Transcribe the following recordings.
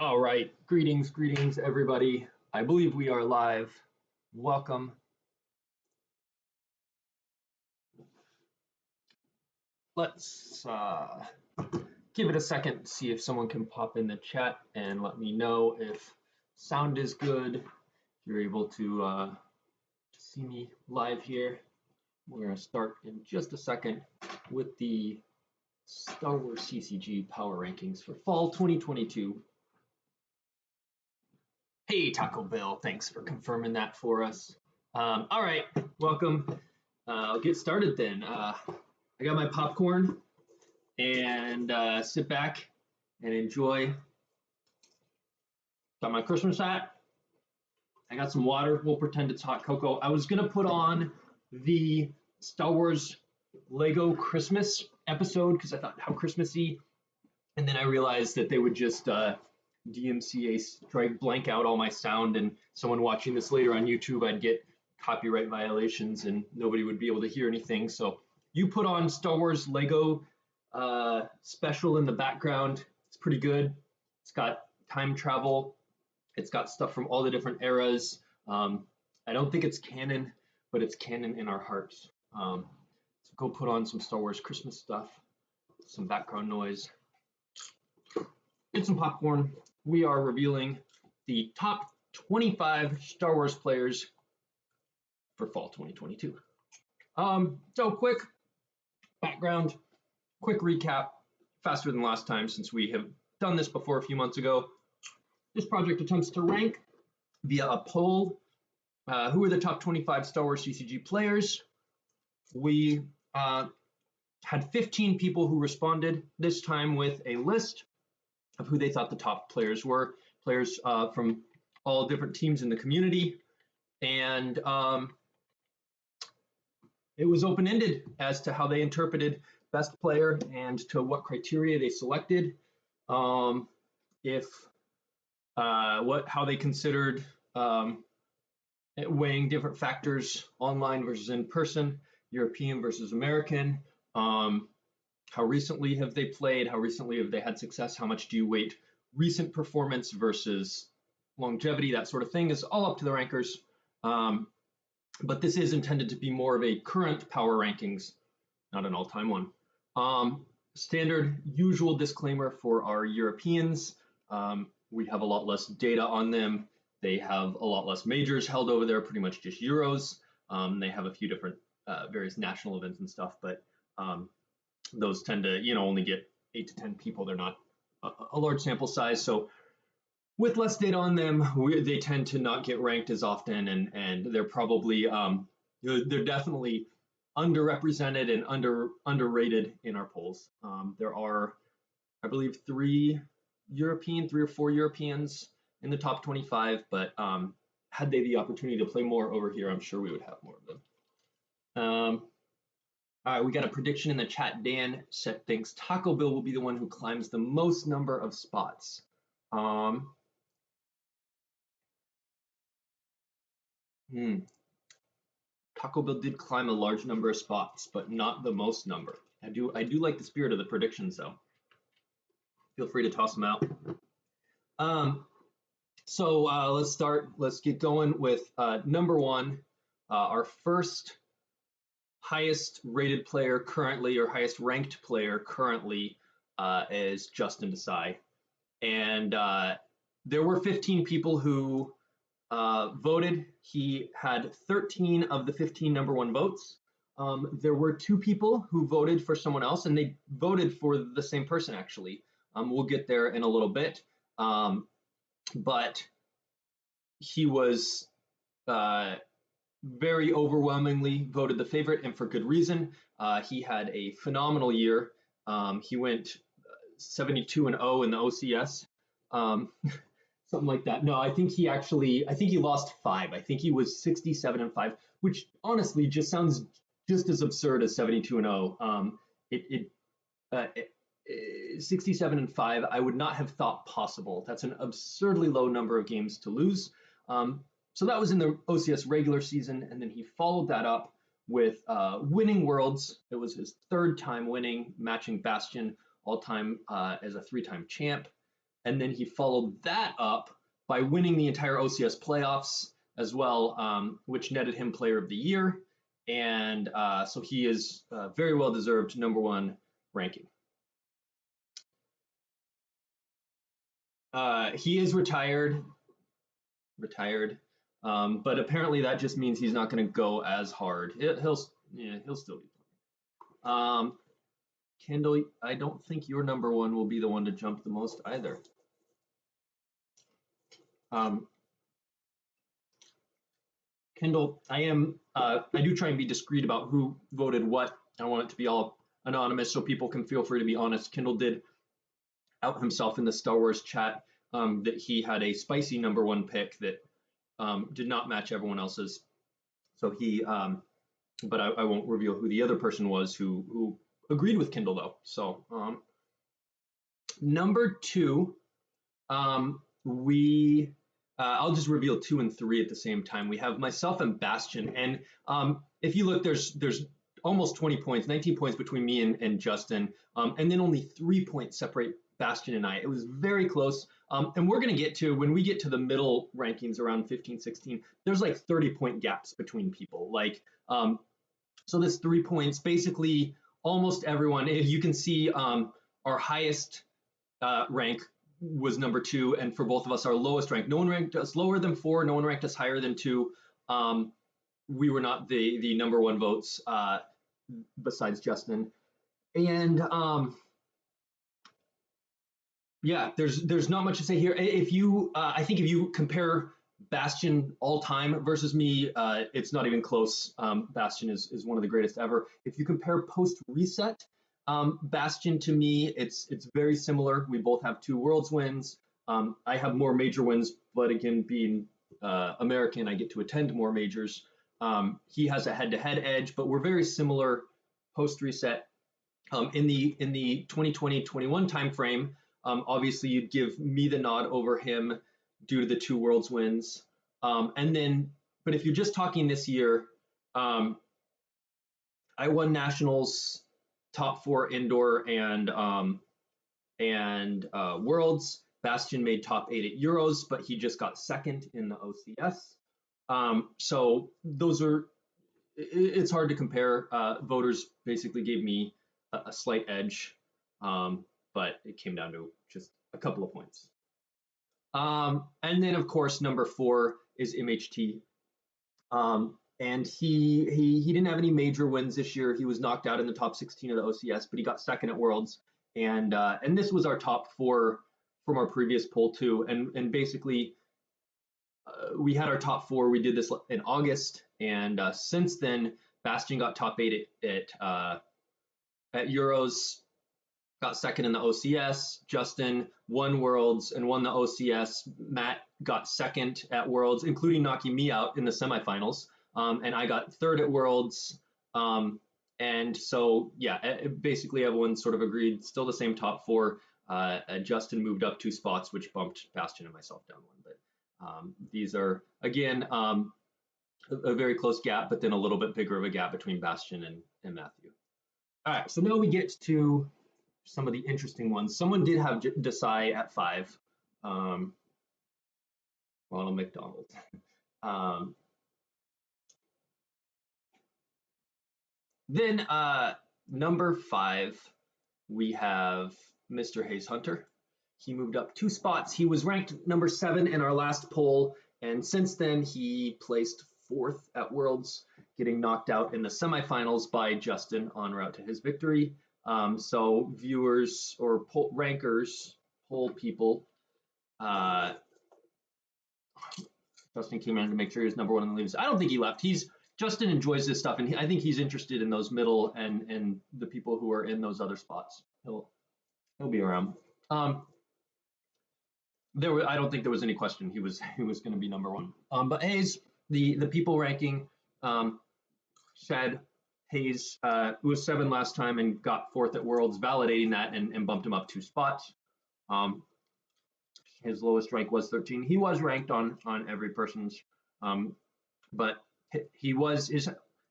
All right, greetings, everybody. I believe we are live. Welcome. Let's give it a second, see if someone can pop in the chat and let me know if sound is good. If you're able to see me live here. We're going to start in just a second with the SWCCG power rankings for fall 2022. Hey, Taco Bell, thanks for confirming that for us. All right, welcome. I'll get started then. I got my popcorn and sit back and enjoy. Got my Christmas hat. I got some water. We'll pretend it's hot cocoa. I was going to put on the Star Wars Lego Christmas episode because I thought how Christmassy. And then I realized that they would just DMCA strike blank out all my sound, and someone watching this later on YouTube, I'd get copyright violations and nobody would be able to hear anything. So you put on Star Wars Lego special in the background. It's pretty good. It's got time travel. It's got stuff from all the different eras. I don't think it's canon, but it's canon in our hearts. So go put on some Star Wars Christmas stuff, some background noise, get some popcorn. We are revealing the top 25 Star Wars players for fall 2022. So quick background, quick recap, faster than last time since we have done this before a few months ago. This project attempts to rank via a poll who are the top 25 Star Wars CCG players. We had 15 people who responded, this time with a list of who they thought the top players were, players from all different teams in the community. And it was open-ended as to how they interpreted best player and to what criteria they selected. How they considered weighing different factors, online versus in person, European versus American. How recently have they played? How recently have they had success? How much do you weight recent performance versus longevity? That sort of thing is all up to the rankers. But this is intended to be more of a current power rankings, not an all-time one. Standard usual disclaimer for our Europeans. We have a lot less data on them. They have a lot less majors held over there, pretty much just Euros. They have a few different various national events and stuff, but those tend to, only get 8 to 10 people. They're not a large sample size. So with less data on them, they tend to not get ranked as often, and they're probably, they're definitely underrepresented and underrated in our polls. There are, I believe, 3 or 4 Europeans in the top 25, but had they the opportunity to play more over here, I'm sure we would have more of them. All right, we got a prediction in the chat. Dan thinks Taco Bell will be the one who climbs the most number of spots. Taco Bell did climb a large number of spots, but not the most number. I do like the spirit of the predictions, though. Feel free to toss them out. So let's start. Let's get going with number 1, our first highest rated player currently, or highest ranked player currently, is Justin Desai. And there were 15 people who voted. He had 13 of the 15 number 1 votes. There were 2 people who voted for someone else, and they voted for the same person, actually. We'll get there in a little bit. But he was very overwhelmingly voted the favorite, and for good reason. He had a phenomenal year. He went 72-0 in the OCS, something like that. No, I think he lost 5. I think he was 67-5, which honestly just sounds just as absurd as 72-0. 67-5, I would not have thought possible. That's an absurdly low number of games to lose. So that was in the OCS regular season, and then he followed that up with winning Worlds. It was his 3rd time winning, matching Bastion all-time as a 3-time champ. And then he followed that up by winning the entire OCS playoffs as well, which netted him Player of the Year. And so he is very well deserved #1 ranking. He is retired, but apparently that just means he's not going to go as hard. He'll still be playing. Kendall, I don't think your #1 will be the one to jump the most either. Kendall, I do try and be discreet about who voted what. I want it to be all anonymous so people can feel free to be honest. Kendall did out himself in the Star Wars chat that he had a spicy #1 pick that did not match everyone else's. So he, but I won't reveal who the other person was who agreed with Kendall though. So #2, I'll just reveal 2 and 3 at the same time. We have myself and Bastion, and if you look, there's almost 20 points, 19 points between me and Justin, and then only 3 points separate Bastion and I. It was very close, and we're going to get to, when we get to the middle rankings around 15, 16, there's like 30-point gaps between people. Like, so this 3 points, basically almost everyone, you can see our highest rank was #2, and for both of us, our lowest rank. No one ranked us lower than 4. No one ranked us higher than 2. We were not the #1 votes besides Justin. And yeah, there's not much to say here. If you, I think if you compare Bastion all time versus me, it's not even close. Bastion is one of the greatest ever. If you compare post reset, Bastion to me, it's very similar. We both have 2 Worlds wins. I have more major wins, but again, being American, I get to attend more majors. He has a head-to-head edge, but we're very similar post reset. In the 2020-21 timeframe, obviously you'd give me the nod over him due to the 2 Worlds wins. And then, but if you're just talking this year, I won nationals, top 4 indoor and Worlds. Bastion made top 8 at Euros, but he just got 2nd in the OCS. So those are, it's hard to compare. Voters basically gave me a slight edge, but it came down to just a couple of points. And then of course #4 is MHT. And he didn't have any major wins this year. He was knocked out in the top 16 of the OCS, but he got 2nd at Worlds. And this was our top 4 from our previous poll too. And basically, we had our top 4. We did this in August, and since then, Bastion got top 8 at Euros, got 2nd in the OCS. Justin won Worlds and won the OCS. Matt got 2nd at Worlds, including knocking me out in the semifinals. And I got 3rd at Worlds. And so, yeah, basically everyone sort of agreed, still the same top 4. Justin moved up 2 spots, which bumped Bastion and myself down 1. But these are, again, a very close gap, but then a little bit bigger of a gap between Bastion and Matthew. All right, so now we get to some of the interesting ones. Someone did have Desai at 5. Ronald McDonald. Then #5, we have Mr. Hayes Hunter. He moved up 2 spots. He was ranked #7 in our last poll, and since then he placed 4th at Worlds, getting knocked out in the semifinals by Justin en route to his victory. So viewers or poll people, Justin came in to make sure he was #1 in the leaves. I don't think he left. Justin enjoys this stuff, and I think he's interested in those middle and the people who are in those other spots. He'll be around. I don't think there was any question he was going to be #1. But Hayes, the people ranking said Hayes was 7 last time and got 4th at Worlds, validating that and bumped him up 2 spots. His lowest rank was 13. He was ranked on every person's, but he was,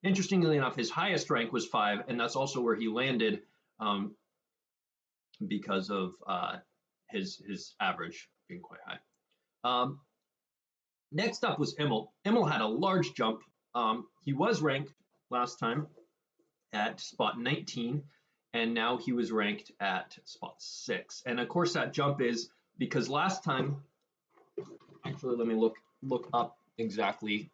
interestingly enough, his highest rank was 5, and that's also where he landed because of his average being quite high. Next up was Immel. Immel had a large jump. He was ranked last time at spot 19, and now he was ranked at spot 6. And of course, that jump is because last time, actually, let me look up exactly.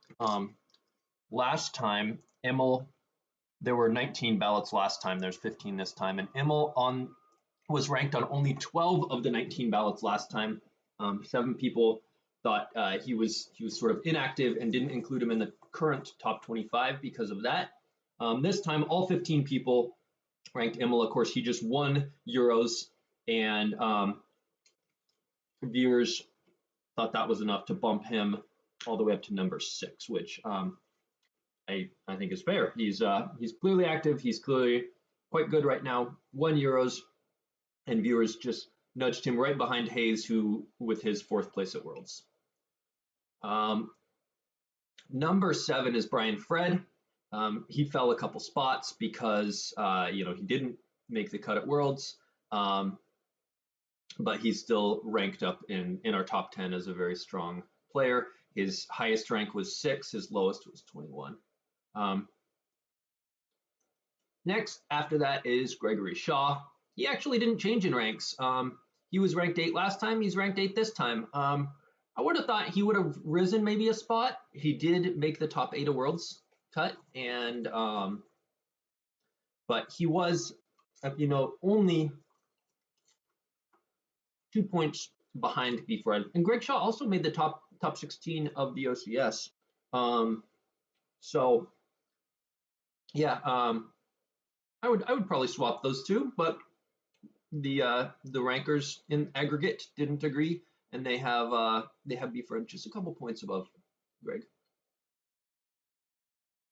Last time, Immel, there were 19 ballots last time. There's 15 this time, and Immel was ranked on only 12 of the 19 ballots last time. 7 people thought he was sort of inactive and didn't include him in the current top 25 because of that. This time, all 15 people ranked Immel. Of course, he just won Euros, and viewers thought that was enough to bump him all the way up to number 6, which I think is fair. He's clearly active. He's clearly quite good right now. 1 Euros, and viewers just nudged him right behind Hayes, who with his 4th place at Worlds. Number 7 is Brian Fred. He fell a couple spots because he didn't make the cut at Worlds, but he's still ranked up in our top 10 as a very strong player. His highest rank was 6. His lowest was 21. Next, after that is Gregory Shaw. He actually didn't change in ranks. He was ranked 8 last time. He's ranked 8 this time. I would have thought he would have risen maybe a spot. He did make the top 8 of Worlds cut, and but he was, only 2 points behind B-Fred. And Greg Shaw also made the top 16 of the OCS. So yeah, I would probably swap those two, but the rankers in aggregate didn't agree, and they have B-Fred just a couple points above Greg.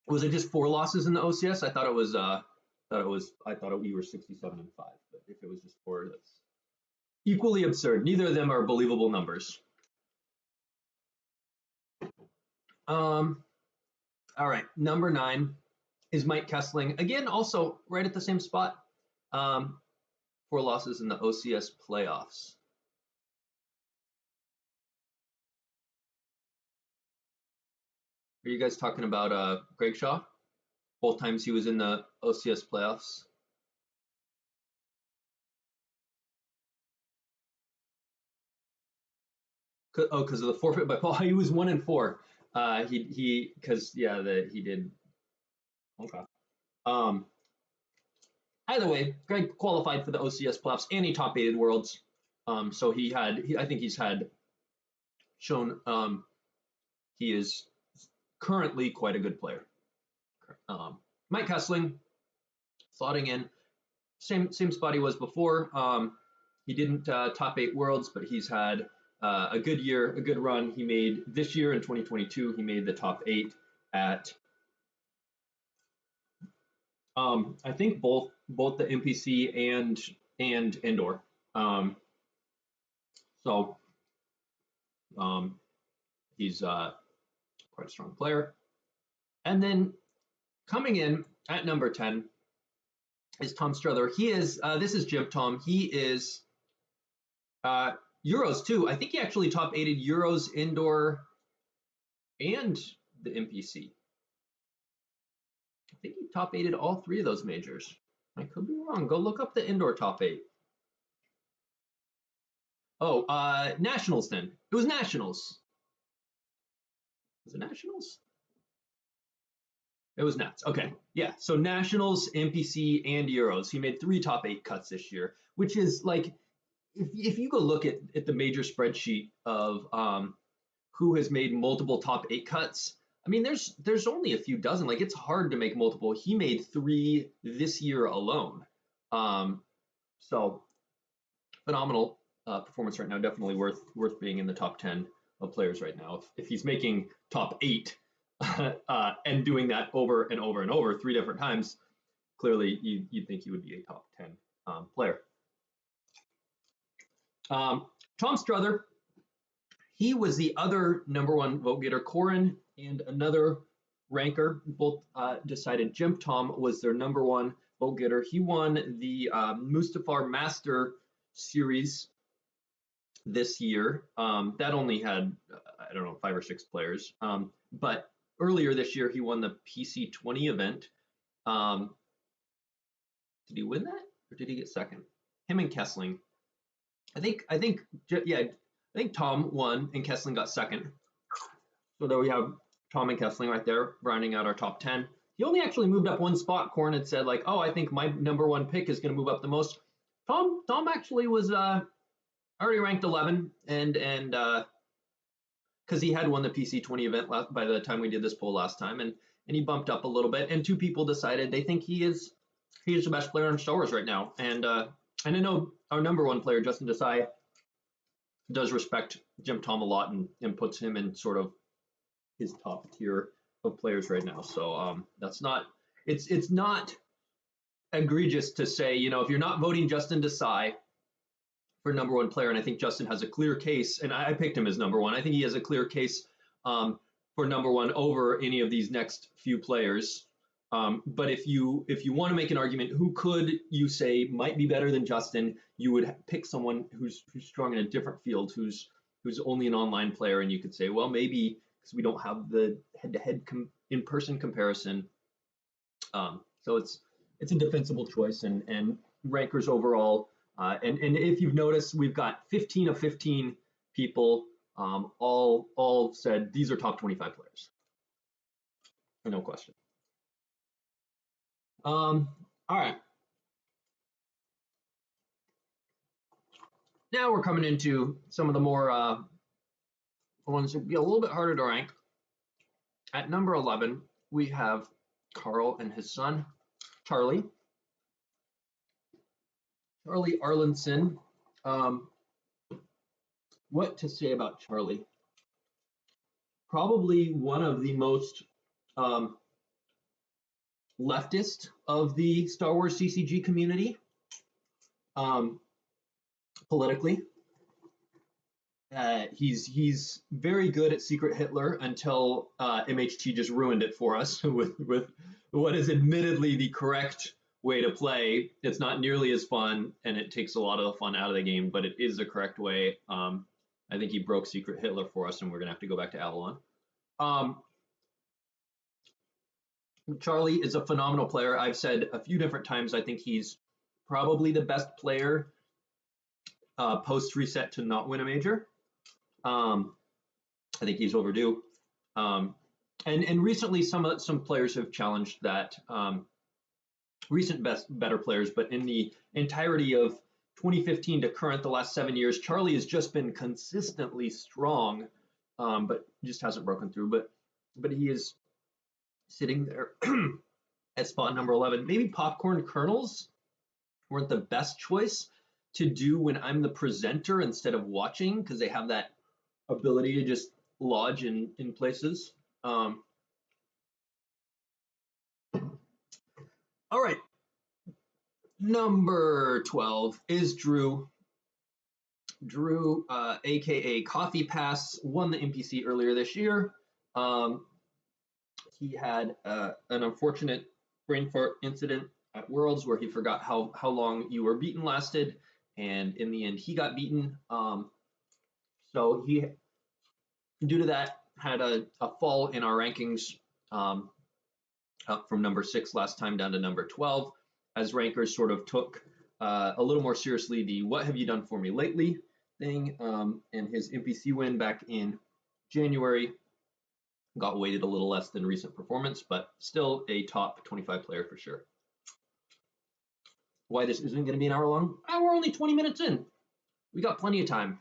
Was it just 4 losses in the OCS? I thought we were 67 and 5, but if it was just 4, that's equally absurd. Neither of them are believable numbers. All right, number 9 is Mike Kessling. Again, also right at the same spot. 4 losses in the OCS playoffs. Are you guys talking about Greg Shaw? Both times he was in the OCS playoffs. Oh, because of the forfeit by Paul. He was 1 and 4. He did. Okay. Either way, Greg qualified for the OCS playoffs and he top 8'd Worlds. So I think he's shown he is currently quite a good player. Mike Kessling, slotting in, same spot he was before. He didn't top 8 Worlds, but he's had a good year, a good run. He made this year in 2022. He made the top 8 at I think both the NPC and indoor. So he's quite a strong player. And then coming in at number 10 is Tom Struther. He is this is Jim Tom. He is Euros too. I think he actually top 8'd Euros indoor and the NPC. I think he top 8'd all 3 of those majors. I could be wrong. Go look up the indoor top 8. Oh, Nationals then. It was Nationals. Was it Nationals? It was Nats. Okay. Yeah. So Nationals, NPC, and Euros. He made 3 top 8 cuts this year, which is like, if you go look at the major spreadsheet of who has made multiple top 8 cuts, I mean, there's only a few dozen. Like, it's hard to make multiple. He made 3 this year alone. So phenomenal performance right now. Definitely worth being in the top 10 of players right now. If he's making top 8 and doing that over and over and over 3 different times, clearly you'd think he would be a top 10 player. Tom Struther, he was the other number 1 vote getter. Corin and another ranker both decided Jim Tom was their number 1 vote getter. He won the Mustafar Master Series this year. That only had, I don't know, 5 or 6 players. But earlier this year, he won the PC20 event. Um, did he win that, or did he get second? Him and Kessling. Yeah, I think Tom won and Kessling got second. So there we have Tom and Kessling right there, rounding out our top 10. He only actually moved up one spot. Corn had said like, oh, I think my #1 pick is going to move up the most. Tom actually was already ranked 11, and because he had won the PC20 event by the time we did this poll last time, and he bumped up a little bit. And 2 people decided they think he is the best player in Star Wars right now. And I know our #1 player Justin Desai does respect Jim Tom a lot and puts him in sort of his top tier of players right now. So that's not it's not egregious to say, if you're not voting Justin Desai for #1 player, and I think Justin has a clear case, and I picked him as #1. I think he has a clear case for #1 over any of these next few players. But if you want to make an argument, who could you say might be better than Justin? You would pick someone who's strong in a different field, who's only an online player, and you could say, well, maybe because we don't have the head-to-head in-person comparison. So it's a defensible choice, and rankers overall. And if you've noticed, we've got 15 of 15 people all said these are top 25 players. No question. All right. Now we're coming into some of the more ones that would be a little bit harder to rank. At number 11, we have Carl and his son, Charlie. Charlie Arlinson. What to say about Charlie? Probably one of the most leftist of the Star Wars CCG community, politically. He's very good at Secret Hitler until MHT just ruined it for us with what is admittedly the correct way to play. It's not nearly as fun, and it takes a lot of the fun out of the game, but it is the correct way. I think he broke Secret Hitler for us, and we're gonna have to go back to Avalon. Charlie is a phenomenal player. I've said a few different times, I think he's probably the best player post reset to not win a major. I think he's overdue. And recently, some players have challenged that. Recent better players, but in the entirety of 2015 to current, the last 7 years, Charlie has just been consistently strong, but just hasn't broken through. But he is sitting there at spot number 11. Maybe popcorn kernels weren't the best choice to do when I'm the presenter instead of watching, because they have that ability to just lodge in places. All right, number 12 is Drew. Drew, aka Coffee Pass, won the NPC earlier this year. He had an unfortunate brain fart incident at Worlds where he forgot how long you were beaten lasted, and in the end he got beaten. So he, due to that, had a fall in our rankings, up from number 6 last time down to number 12, as rankers sort of took a little more seriously the "what have you done for me lately" thing, and his NPC win back in January got weighted a little less than recent performance, but still a top 25 player for sure. Why this isn't going to be an hour long? We're only 20 minutes in. We got plenty of time.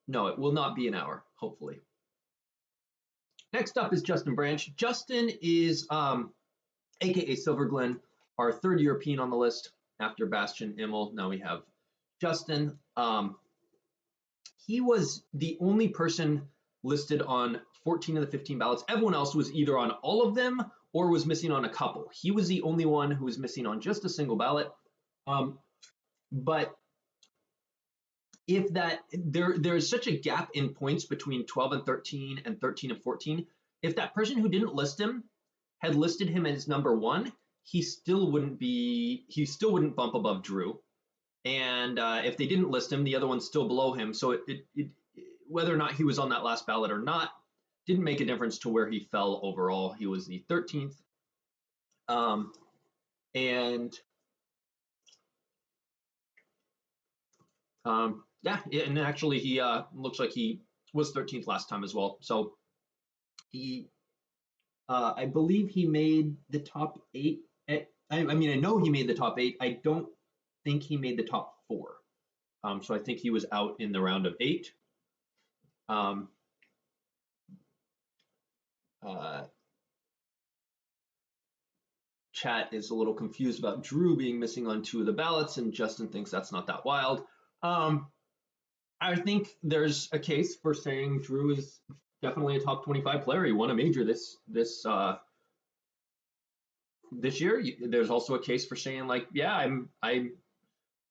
No, it will not be an hour, hopefully. Next up is Justin Branch. Justin is, aka Silver Glen, our 3rd European on the list after Bastian Immel. Now we have Justin. He was the only person listed on 14 of the 15 ballots. Everyone else was either on all of them or was missing on a couple. He was the only one who was missing on just a single ballot. But if there's such a gap in points between 12 and 13 and 13 and 14, if that person who didn't list him had listed him as number 1, he still wouldn't bump above Drew. And if they didn't list him, the other one's still below him. So whether or not he was on that last ballot or not didn't make a difference to where he fell overall. He was the 13th. And yeah, and actually he looks like he was 13th last time as well. So he, I believe he made the top 8. I mean, I know he made the top 8. I don't think he made the top 4. So I think he was out in the round of 8. Chat is a little confused about Drew being missing on 2 of the ballots, and Justin thinks that's not that wild. I think there's a case for saying Drew is definitely a top 25 player. He won a major this year. There's also a case for saying like, yeah, I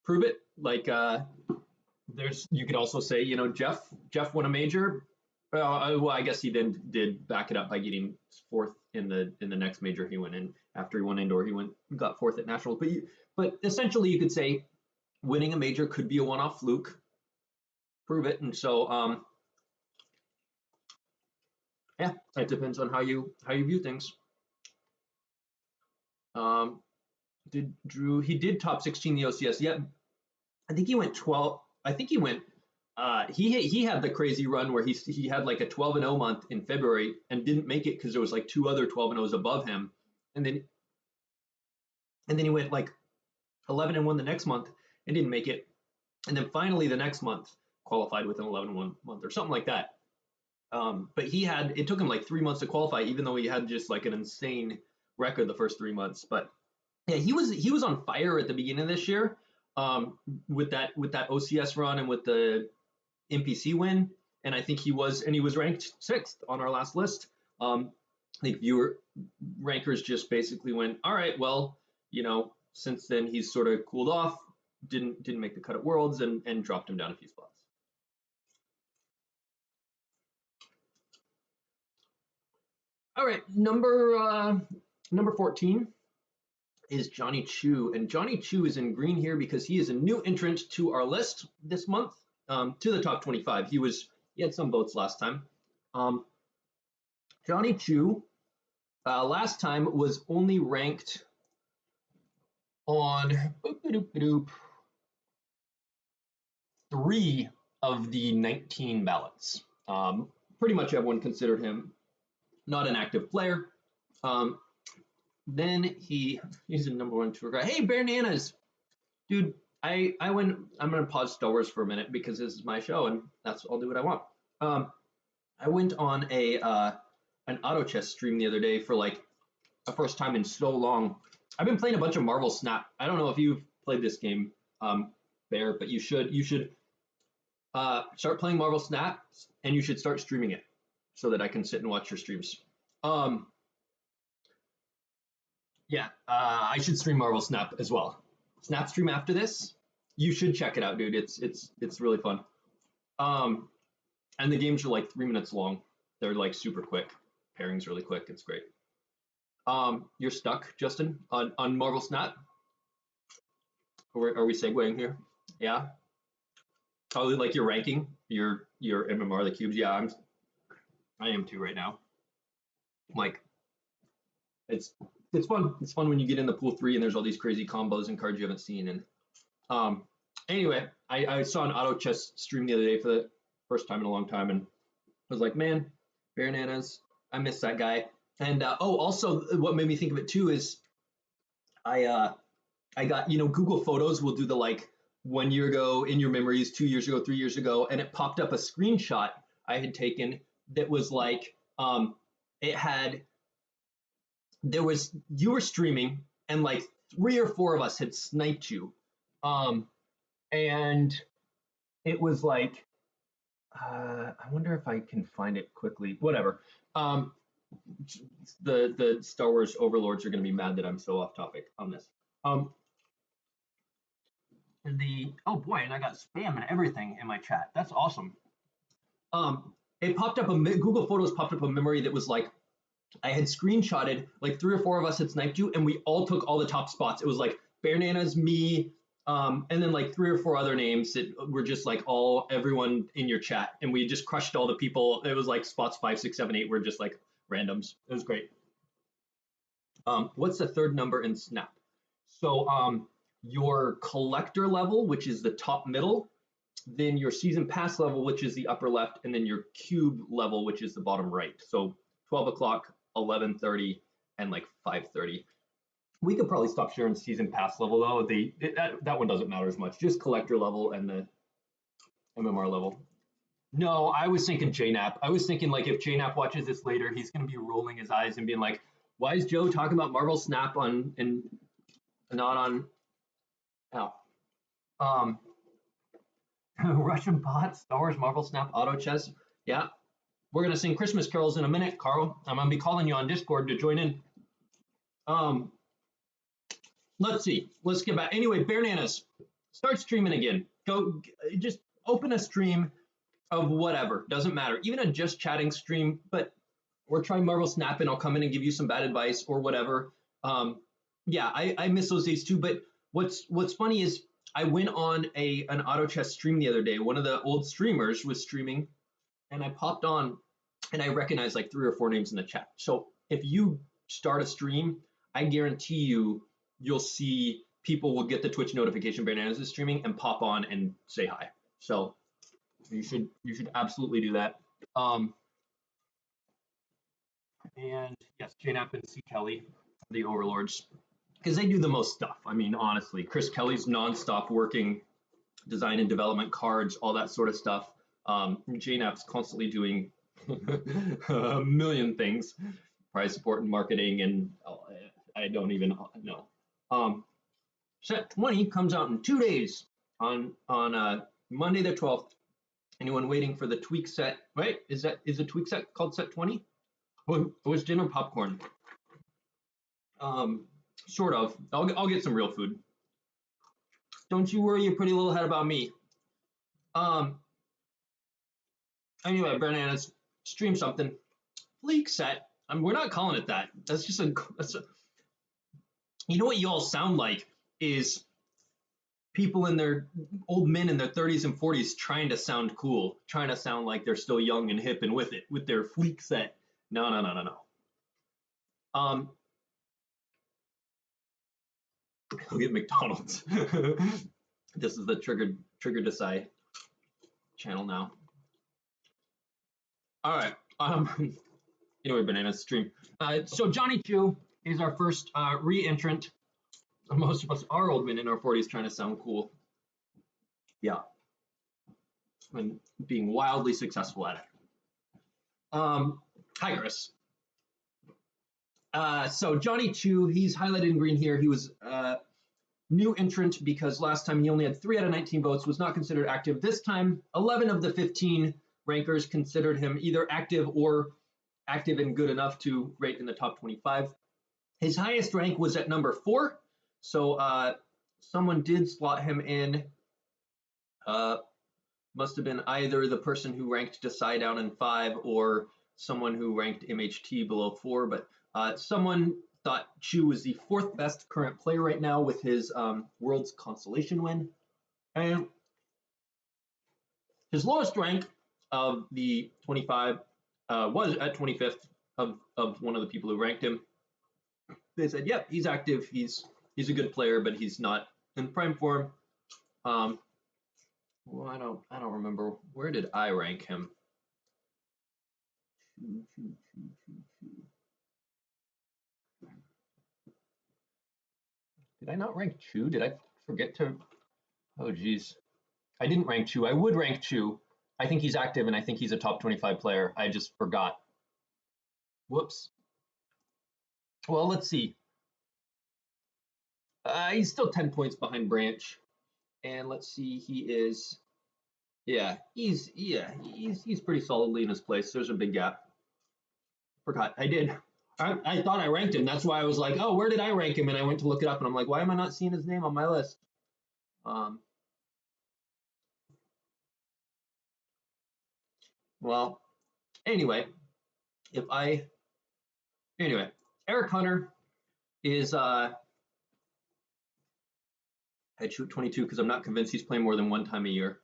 prove it. Like you could also say, you know, Jeff won a major. Well, I guess he then did back it up by getting 4th in the next major he went in. After he won indoor, he got 4th at nationals. But essentially, you could say winning a major could be a one-off fluke. Prove it. And so yeah, it depends on how you view things. Did Drew? He did top 16 the OCS. Yeah, I think he went 12. I think he went. He had the crazy run where he had like a 12-0 month in February and didn't make it because there was like 2 other 12-0s above him, and then he went like 11-1 the next month and didn't make it, and then finally the next month qualified with an 11-1 month or something like that. But it took him like 3 months to qualify, even though he had just like an insane record the first 3 months. But yeah, he was on fire at the beginning of this year with that OCS run and with the NPC win, and I think he was ranked 6th on our last list. I think viewer rankers just basically went, all right, well, you know, since then he's sort of cooled off, didn't make the cut at Worlds, and dropped him down a few spots. All right, number 14 is Johnny Chu, and Johnny Chu is in green here because he is a new entrant to our list this month, to the top 25. He had some votes last time. Johnny Chu last time was only ranked on 3 of the 19 ballots. Pretty much everyone considered him not an active player. Then he's a number 1 tour guide. Hey, Bear Nanas, dude. I'm gonna pause Star Wars for a minute because this is my show and I'll do what I want. I went on an auto chess stream the other day for like the first time in so long. I've been playing a bunch of Marvel Snap. I don't know if you've played this game, Bear, but you should start playing Marvel Snap, and you should start streaming it so that I can sit and watch your streams. Yeah, I should stream Marvel Snap as well. Snap stream after this. You should check it out, dude. It's really fun. And the games are like 3 minutes long. They're like super quick. Pairing's really quick. It's great. You're stuck, Justin, on Marvel Snap. Are we segueing here? Yeah. Oh, like your ranking, your MMR, the cubes. Yeah, I am too right now. Like, it's fun. It's fun when you get in the pool 3 and there's all these crazy combos and cards you haven't seen. And anyway, I saw an auto chess stream the other day for the first time in a long time, and I was like, man, Bear Nanas, I miss that guy. And also what made me think of it too is I got, Google Photos will do the like 1 year ago in your memories, 2 years ago, 3 years ago, and it popped up a screenshot I had taken that was like, you were streaming and like 3 or 4 of us had sniped you. And it was like, I wonder if I can find it quickly, whatever. The Star Wars overlords are going to be mad that I'm so off topic on this. Oh boy, and I got spam and everything in my chat. That's awesome. It popped up Google Photos popped up a memory that was like, I had screenshotted like 3 or 4 of us had sniped you, and we all took all the top spots. It was like Bear Nanas, me, And then like 3 or 4 other names that were just like everyone in your chat, and we just crushed all the people. It was like spots 5, 6, 7, 8 were just like randoms. It was great. What's the third number in Snap? So your collector level, which is the top middle, then your season pass level, which is the upper left, and then your cube level, which is the bottom right. So 12 o'clock, 11:30, and like 5:30. We could probably stop sharing season pass level though. That one doesn't matter as much. Just collector level and the MMR level. No, I was thinking JNAP. I was thinking like if JNAP watches this later, he's gonna be rolling his eyes and being like, "Why is Joe talking about Marvel Snap on and not on?" Oh, Russian bot, Star Wars, Marvel Snap, Auto Chess. Yeah, we're gonna sing Christmas carols in a minute, Carl. I'm gonna be calling you on Discord to join in. Let's see. Let's get back. Anyway, Bear Nanas, start streaming again. Go, just open a stream of whatever. Doesn't matter. Even a just chatting stream, but or try Marvel Snap and I'll come in and give you some bad advice or whatever. Yeah, I miss those days too. But what's funny is I went on an auto chess stream the other day. One of the old streamers was streaming, and I popped on, and I recognized like 3 or 4 names in the chat. So if you start a stream, I guarantee you'll see people will get the Twitch notification Bananas is streaming and pop on and say hi. So you should absolutely do that. And yes, JNAP and C. Kelly, the overlords, because they do the most stuff. I mean, honestly, Chris Kelly's nonstop working, design and development cards, all that sort of stuff. JNAP's constantly doing a million things, prize support and marketing, and I don't even know. Set 20 comes out in 2 days on Monday the 12th. Anyone waiting for the tweak set? Right? Is a tweak set called set 20? What was dinner popcorn? Sort of. I'll get some real food. Don't you worry your pretty little head about me. Anyway, Bananas, stream something. Fleek set. We're not calling it that. That's just you know what you all sound like is people in their old men in their 30s and 40s trying to sound cool, trying to sound like they're still young and hip and with it, with their Fleek set. No. I'll get McDonald's. This is the Trigger Desai channel now. All right. Anyway, Bananas stream. So Johnny Chu is our first re-entrant. Most of us are old men in our 40s trying to sound cool. Yeah. And being wildly successful at it. Hi, Chris. So Johnny Chu, he's highlighted in green here. He was new entrant because last time he only had 3 out of 19 votes, was not considered active. This time, 11 of the 15 rankers considered him either active or active and good enough to rate in the top 25. His highest rank was at number 4. So someone did slot him in. Must have been either the person who ranked Desai down in 5 or someone who ranked MHT below 4. But someone thought Chu was the 4th best current player right now with his World's Constellation win. And his lowest rank of the 25 was at 25th of one of the people who ranked him. They said, yep, he's active. He's a good player, but he's not in prime form. Well, I don't remember. Where did I rank him? Did I not rank Chu? Did I forget to? Oh, geez. I didn't rank Chu. I would rank Chu. I think he's active, and I think he's a top 25 player. I just forgot. Whoops. Well, let's see. He's still 10 points behind Branch. And let's see, he is, he's pretty solidly in his place. There's a big gap. Forgot, I thought I ranked him. That's why I was like, oh, where did I rank him? And I went to look it up, and I'm like, why am I not seeing his name on my list? Well, anyway, Eric Hunter is I'd shoot 22 because I'm not convinced he's playing more than one time a year.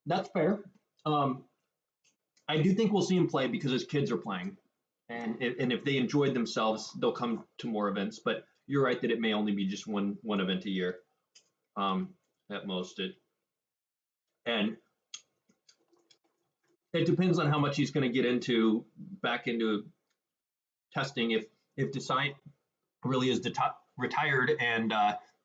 That's fair. I do think we'll see him play because his kids are playing, and if they enjoyed themselves, they'll come to more events. But you're right that it may only be just one event a year, at most. And it depends on how much he's going to get back into testing. If Desai really is retired and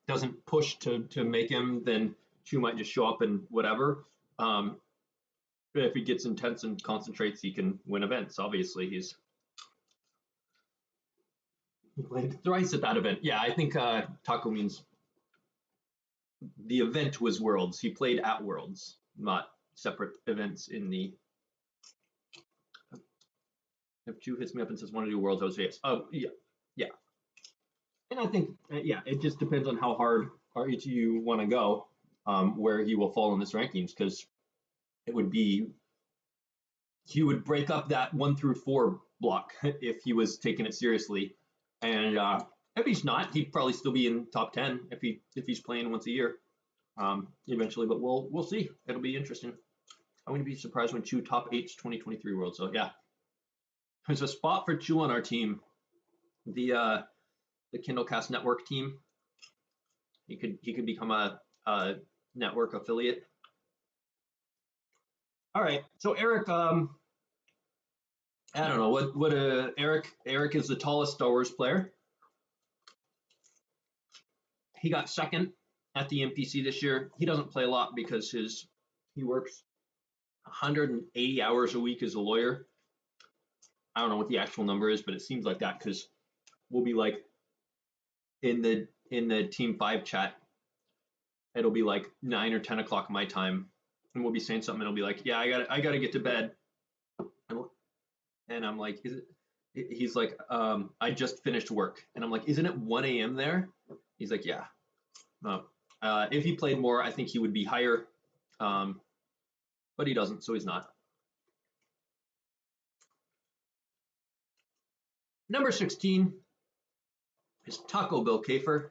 doesn't push to make him, then Chu might just show up and whatever. But if he gets intense and concentrates, he can win events. Obviously, he played thrice at that event. Yeah, I think Taco means the event was Worlds. He played at Worlds, not separate events in the. If Chu hits me up and says want to do Worlds, I would say yes. Oh yeah. And I think it just depends on how hard each of you want to go, where he will fall in this rankings, because it would be he would break up that 1 through 4 block if he was taking it seriously, and if he's not, he'd probably still be in top 10 if he's playing once a year, eventually. But we'll see. It'll be interesting. I'm going to be surprised when Chu top 8's 2023 World. So yeah, there's a spot for Chu on our team, the Kindlecast Network team. He could become a network affiliate. All right, so Eric, I don't know what Eric is the tallest Star Wars player. He got second at the NPC this year. He doesn't play a lot because he works 180 hours a week as a lawyer. I don't know what the actual number is, but it seems like that, because we'll be like in the Team 5 chat, it'll be like 9 or 10 o'clock my time, and we'll be saying something, and it'll be like, yeah, I gotta get to bed, and I'm like, is it? He's like, I just finished work, and I'm like, isn't it 1 a.m. there? He's like, yeah. If he played more, I think he would be higher, but he doesn't, so he's not. Number 16 is Taco Bill Kafer.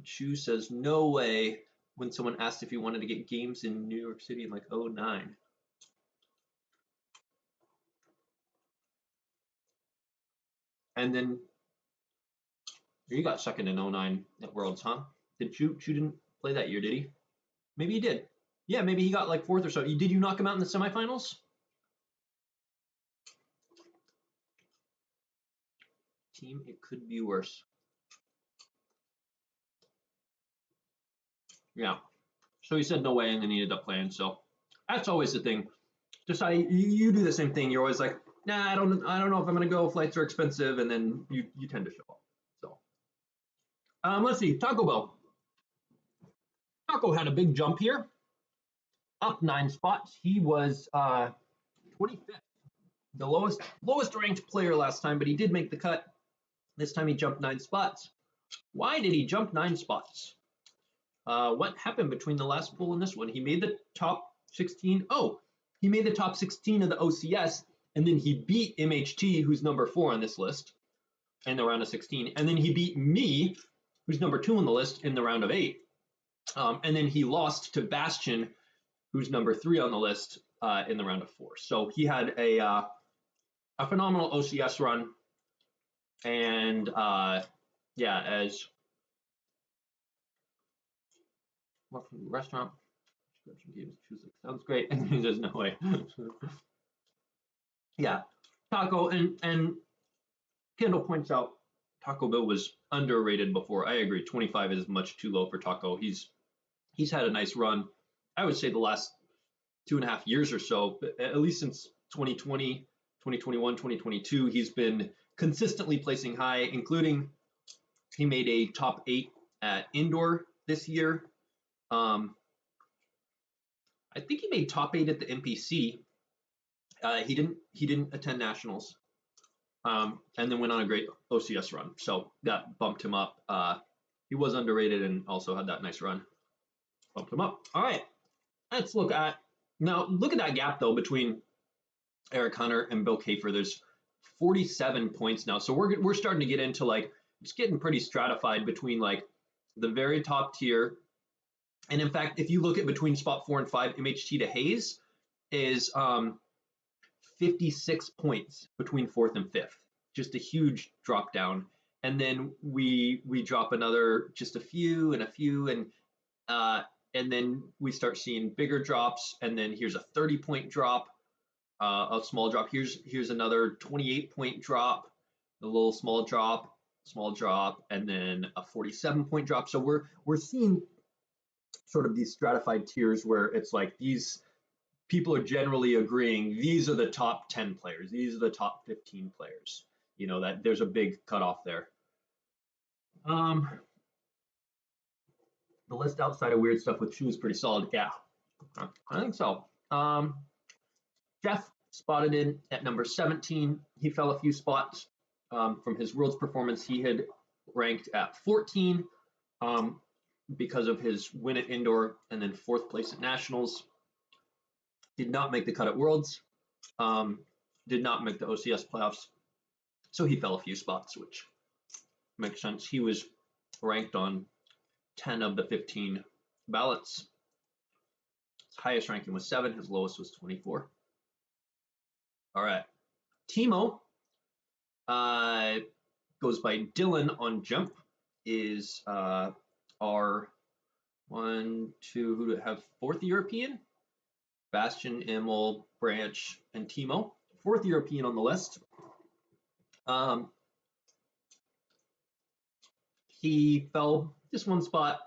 Chu says, no way, when someone asked if he wanted to get games in New York City in like 2009. And then you got second in 2009 at Worlds, huh? Chu didn't play that year, did he? Maybe he did. Yeah, maybe he got like 4th or so. Did you knock him out in the semifinals? Team, it could be worse. Yeah. So he said no way, and then he ended up playing. So that's always the thing. Just you do the same thing. You're always like, nah, I don't know if I'm gonna go. Flights are expensive, and then you tend to show up. So let's see. Taco Bell. Taco had a big jump here, up 9 spots. He was 25th, the lowest ranked player last time, but he did make the cut. This time he jumped 9 spots. Why did he jump 9 spots? What happened between the last poll and this one? He made the top 16. Oh, he made the top 16 of the OCS, and then he beat MHT, who's number 4 on this list, in the round of 16. And then he beat me, who's number 2 on the list, in the round of 8. And then he lost to Bastion, who's number 3 on the list, in the round of 4. So he had a phenomenal OCS run. And yeah, as what from the restaurant, sounds great. And he says, no way. Yeah, Taco, and Kendall points out Taco Bill was underrated before. I agree. 25 is much too low for Taco. He's had a nice run. I would say the last 2.5 years or so, at least since 2020, 2021, 2022, he's been consistently placing high, including he made a top 8 at indoor this year. I think he made top 8 at the NPC. He didn't attend nationals, and then went on a great OCS run. So that bumped him up. He was underrated and also had that nice run. Bumped him up. All right, let's look at that gap though between Eric Hunter and Bill Kafer. There's 47 points now. So we're starting to get into like, it's getting pretty stratified between like the very top tier. And in fact, if you look at between spot 4 and 5, MHT to Hayes is 56 points between 4th and 5th. Just a huge drop down. And then we drop another, just a few, and then we start seeing bigger drops. And then here's a 30-point drop, a small drop. Here's another 28-point drop, a little small drop, and then a 47-point drop. So we're seeing sort of these stratified tiers where it's like these people are generally agreeing these are the top 10 players, these are the top 15 players. You know, that there's a big cutoff there. The list outside of weird stuff with Chu is pretty solid. Yeah, I think so. Jeff spotted in at number 17. He fell a few spots from his Worlds performance. He had ranked at 14 because of his win at Indoor and then 4th place at Nationals. Did not make the cut at Worlds. Did not make the OCS playoffs. So he fell a few spots, which makes sense. He was ranked on 10 of the 15 ballots. His highest ranking was 7. His lowest was 24. All right. Timo goes by Dylan on jump. Is our 1, 2, who do we have? 4th European? Bastian, Emil, Branch, and Timo. 4th European on the list. He fell just 1 spot.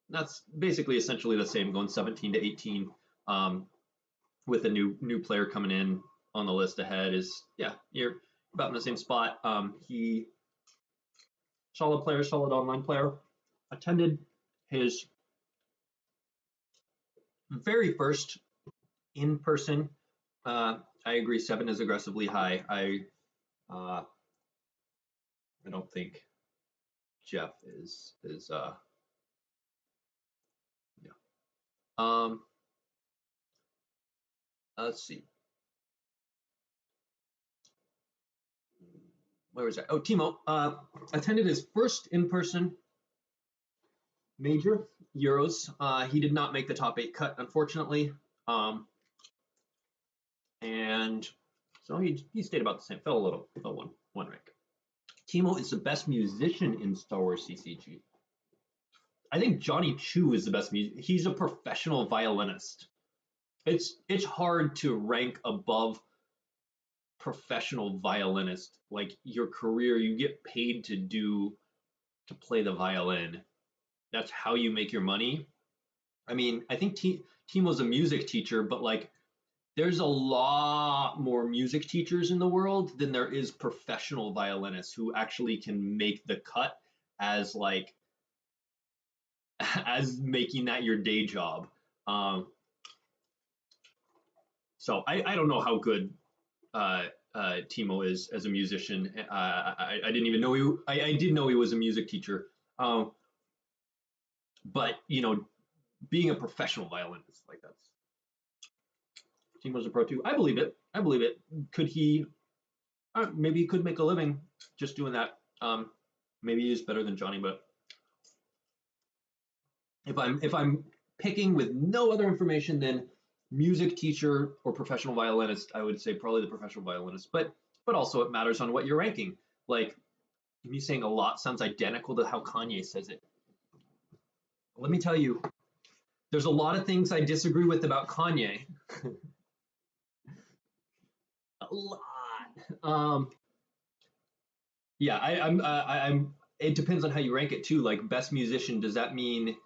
That's basically essentially the same, going 17 to 18 with a new player coming in on the list ahead. Is, yeah, you're about in the same spot. He solid player, solid online player. Attended his very first in-person. I agree, 7 is aggressively high. I don't think Jeff is yeah. Let's see. Where was that? Oh, Timo attended his first in-person major Euros. He did not make the top 8 cut, unfortunately. And so he stayed about the same, fell a little, fell one rank. Timo is the best musician in Star Wars CCG. I think Johnny Chu is the best music. He's a professional violinist. It's hard to rank above professional violinist. Like, your career, you get paid to play the violin. That's how you make your money. I mean, I think Timo's a music teacher, but like, there's a lot more music teachers in the world than there is professional violinists who actually can make the cut as like as making that your day job. So I don't know how good Timo is as a musician. I didn't even know I did know he was a music teacher. But you know, being a professional violinist, like, that's, Timo's a pro too. I believe it. Could he? Maybe he could make a living just doing that. Maybe he's better than Johnny, but if I'm picking with no other information than music teacher or professional violinist, I would say probably the professional violinist. But also it matters on what you're ranking. Like, me saying a lot sounds identical to how Kanye says it. Let me tell you, there's a lot of things I disagree with about Kanye. A lot. Yeah, I'm. It depends on how you rank it too. Like, best musician, does that mean,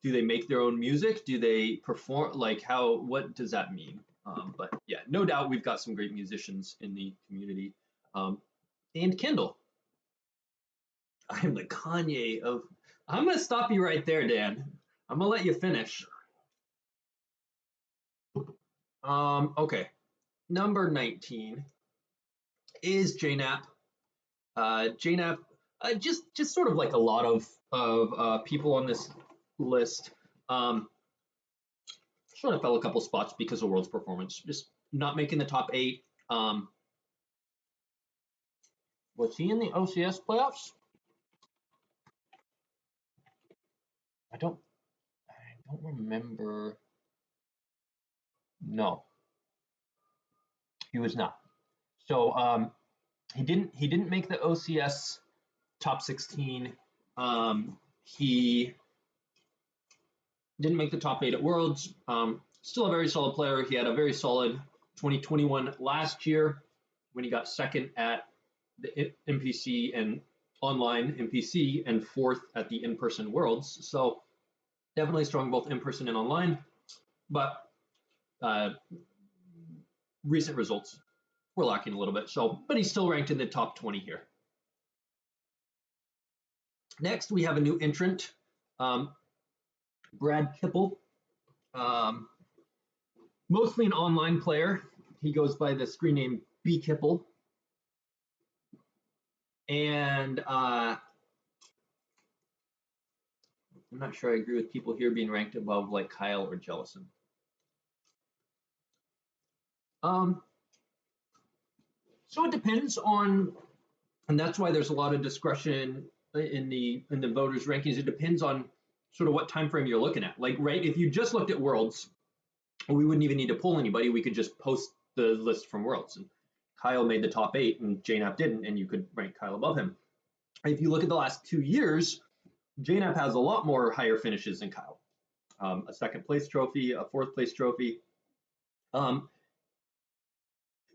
do they make their own music? Do they perform? Like, how? What does that mean? But yeah, no doubt we've got some great musicians in the community. And Kendall, I'm the Kanye of. I'm gonna stop you right there, Dan. I'm gonna let you finish. Okay, number 19 is JNAP. JNAP, just sort of like a lot of people on this list, sort of fell a couple spots because of World's performance, just not making the top 8. Was he in the OCS playoffs? I don't remember. No, he was not. So he didn't make the OCS top 16. He didn't make the top 8 at Worlds. Still a very solid player. He had a very solid 2021 last year when he got second at the NPC and online NPC and fourth at the in-person Worlds. So definitely strong both in person and online, but recent results were lacking a little bit. So, but he's still ranked in the top 20 here. Next, we have a new entrant, Brad Kipple, mostly an online player. He goes by the screen name B Kipple, and I'm not sure I agree with people here being ranked above like Kyle or Jellison. So it depends on, and that's why there's a lot of discretion in the voters' rankings. It depends on sort of what time frame you're looking at. Like, right, if you just looked at Worlds, we wouldn't even need to poll anybody. We could just post the list from Worlds. And Kyle made the top 8 and JNAP didn't, and you could rank Kyle above him. If you look at the last 2 years, JNAP has a lot more higher finishes than Kyle. A second place trophy, a fourth place trophy.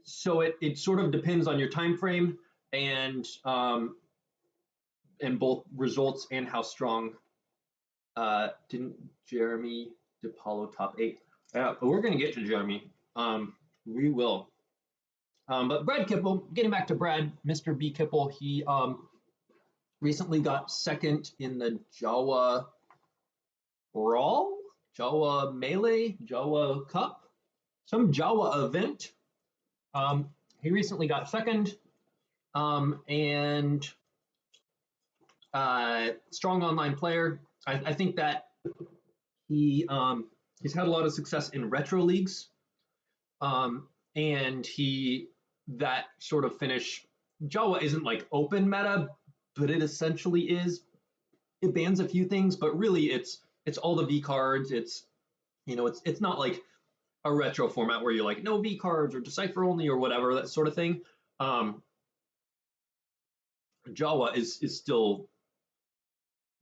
So it sort of depends on your time frame and both results and how strong. Didn't Jeremy DePaulo top 8? Yeah, but we're going to get to Jeremy. We will. But Brad Kipple, getting back to Brad, Mr. B Kipple, he recently got second in the Jawa Brawl, Jawa Melee, Jawa Cup, some Jawa event. He recently got second, and strong online player. I think that he's had a lot of success in retro leagues, and that sort of finish. Jawa isn't like open meta, but it essentially is. It bans a few things, but really it's all the V cards. It's not like a retro format where you're like no V cards or decipher only or whatever, that sort of thing. Jawa is still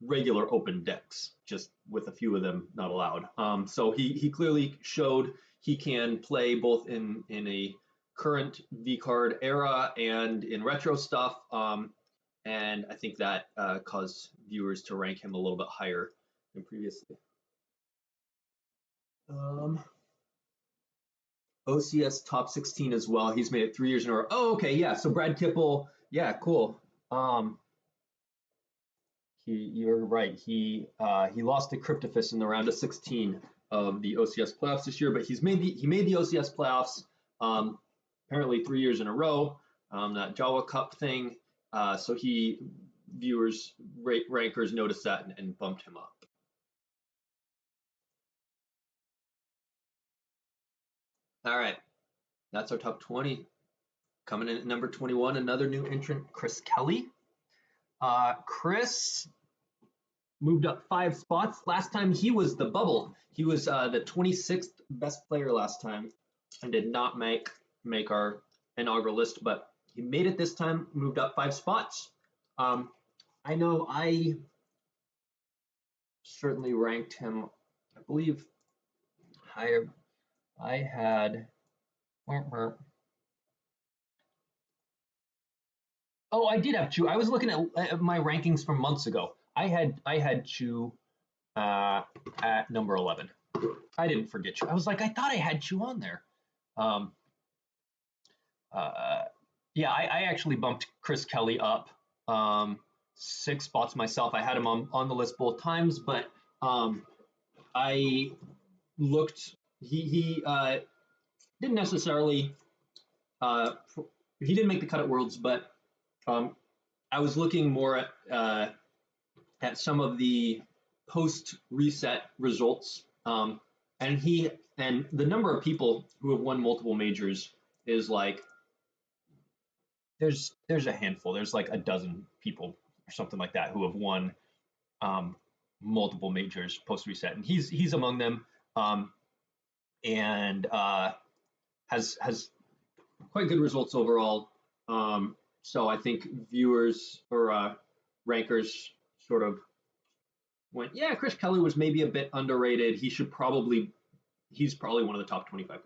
regular open decks, just with a few of them not allowed. So he clearly showed he can play both in a current V card era and in retro stuff. And I think that caused viewers to rank him a little bit higher than previously. OCS top 16 as well. He's made it 3 years in a row. Oh, okay, yeah. So Brad Kipple, yeah, cool. You're right. He lost to Cryptophis in the round of 16 of the OCS playoffs this year, but he made the OCS playoffs apparently 3 years in a row. That Jawa Cup thing. So viewers, rankers noticed that and bumped him up. All right, that's our top 20. Coming in at number 21, another new entrant, Chris Kelly. Chris moved up 5 spots. Last time he was the bubble. He was the 26th best player last time and did not make our inaugural list, but he made it this time, moved up 5 spots. I know I certainly ranked him, I believe, higher. I had, oh, I did have Chu. I was looking at my rankings from months ago. I had Chu at number 11. I didn't forget Chu. I was like, I thought I had Chu on there. Yeah, I actually bumped Chris Kelly up 6 spots myself. I had him on the list both times, but I looked. He didn't necessarily. He didn't make the cut at Worlds, but I was looking more at some of the post reset results, and the number of people who have won multiple majors is like there's a handful. There's like a dozen people or something like that who have won um, multiple majors post reset, and he's among them, and has quite good results overall. So I think viewers or rankers sort of went, yeah, Chris Kelly was maybe a bit underrated. He's probably one of the top 25 players.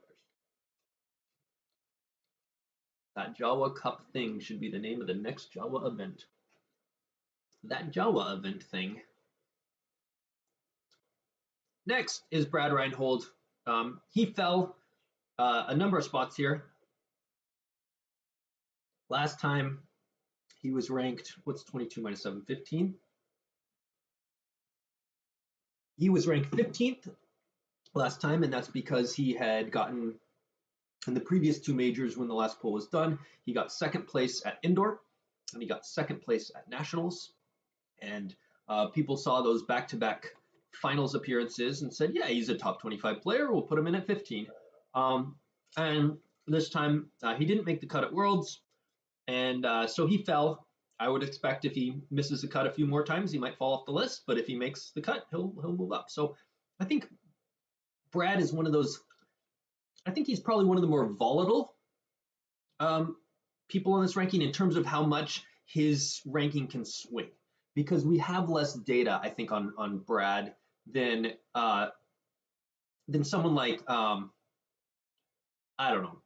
That Jawa Cup thing should be the name of the next Jawa event. That Jawa event thing. Next is Brad Reinhold. He fell a number of spots here. Last time he was ranked, what's 22 minus 7? 15? He was ranked 15th last time, and that's because he had gotten, in the previous two majors when the last poll was done, he got second place at indoor, and he got second place at nationals. And people saw those back-to-back finals appearances and said, yeah, he's a top 25 player. We'll put him in at 15. And this time he didn't make the cut at Worlds, and so he fell. I would expect if he misses the cut a few more times, he might fall off the list. But if he makes the cut, he'll move up. So I think Brad is one of those. I think he's probably one of the more volatile people on this ranking in terms of how much his ranking can swing, because we have less data, I think, on Brad than someone like I don't know,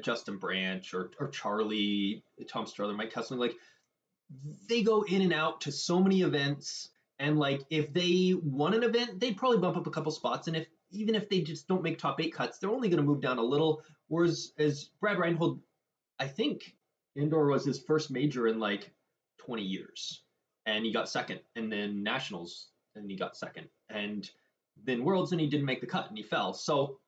Justin Branch or Charlie, Tom Strother, Mike Kessling. Like, they go in and out to so many events, and like if they won an event, they'd probably bump up a couple spots, and even if they just don't make top 8 cuts, they're only going to move down a little. Whereas as Brad Reinhold, I think indoor was his first major in like 20 years, and he got second, and then nationals, and he got second, and then worlds, and he didn't make the cut, and he fell. So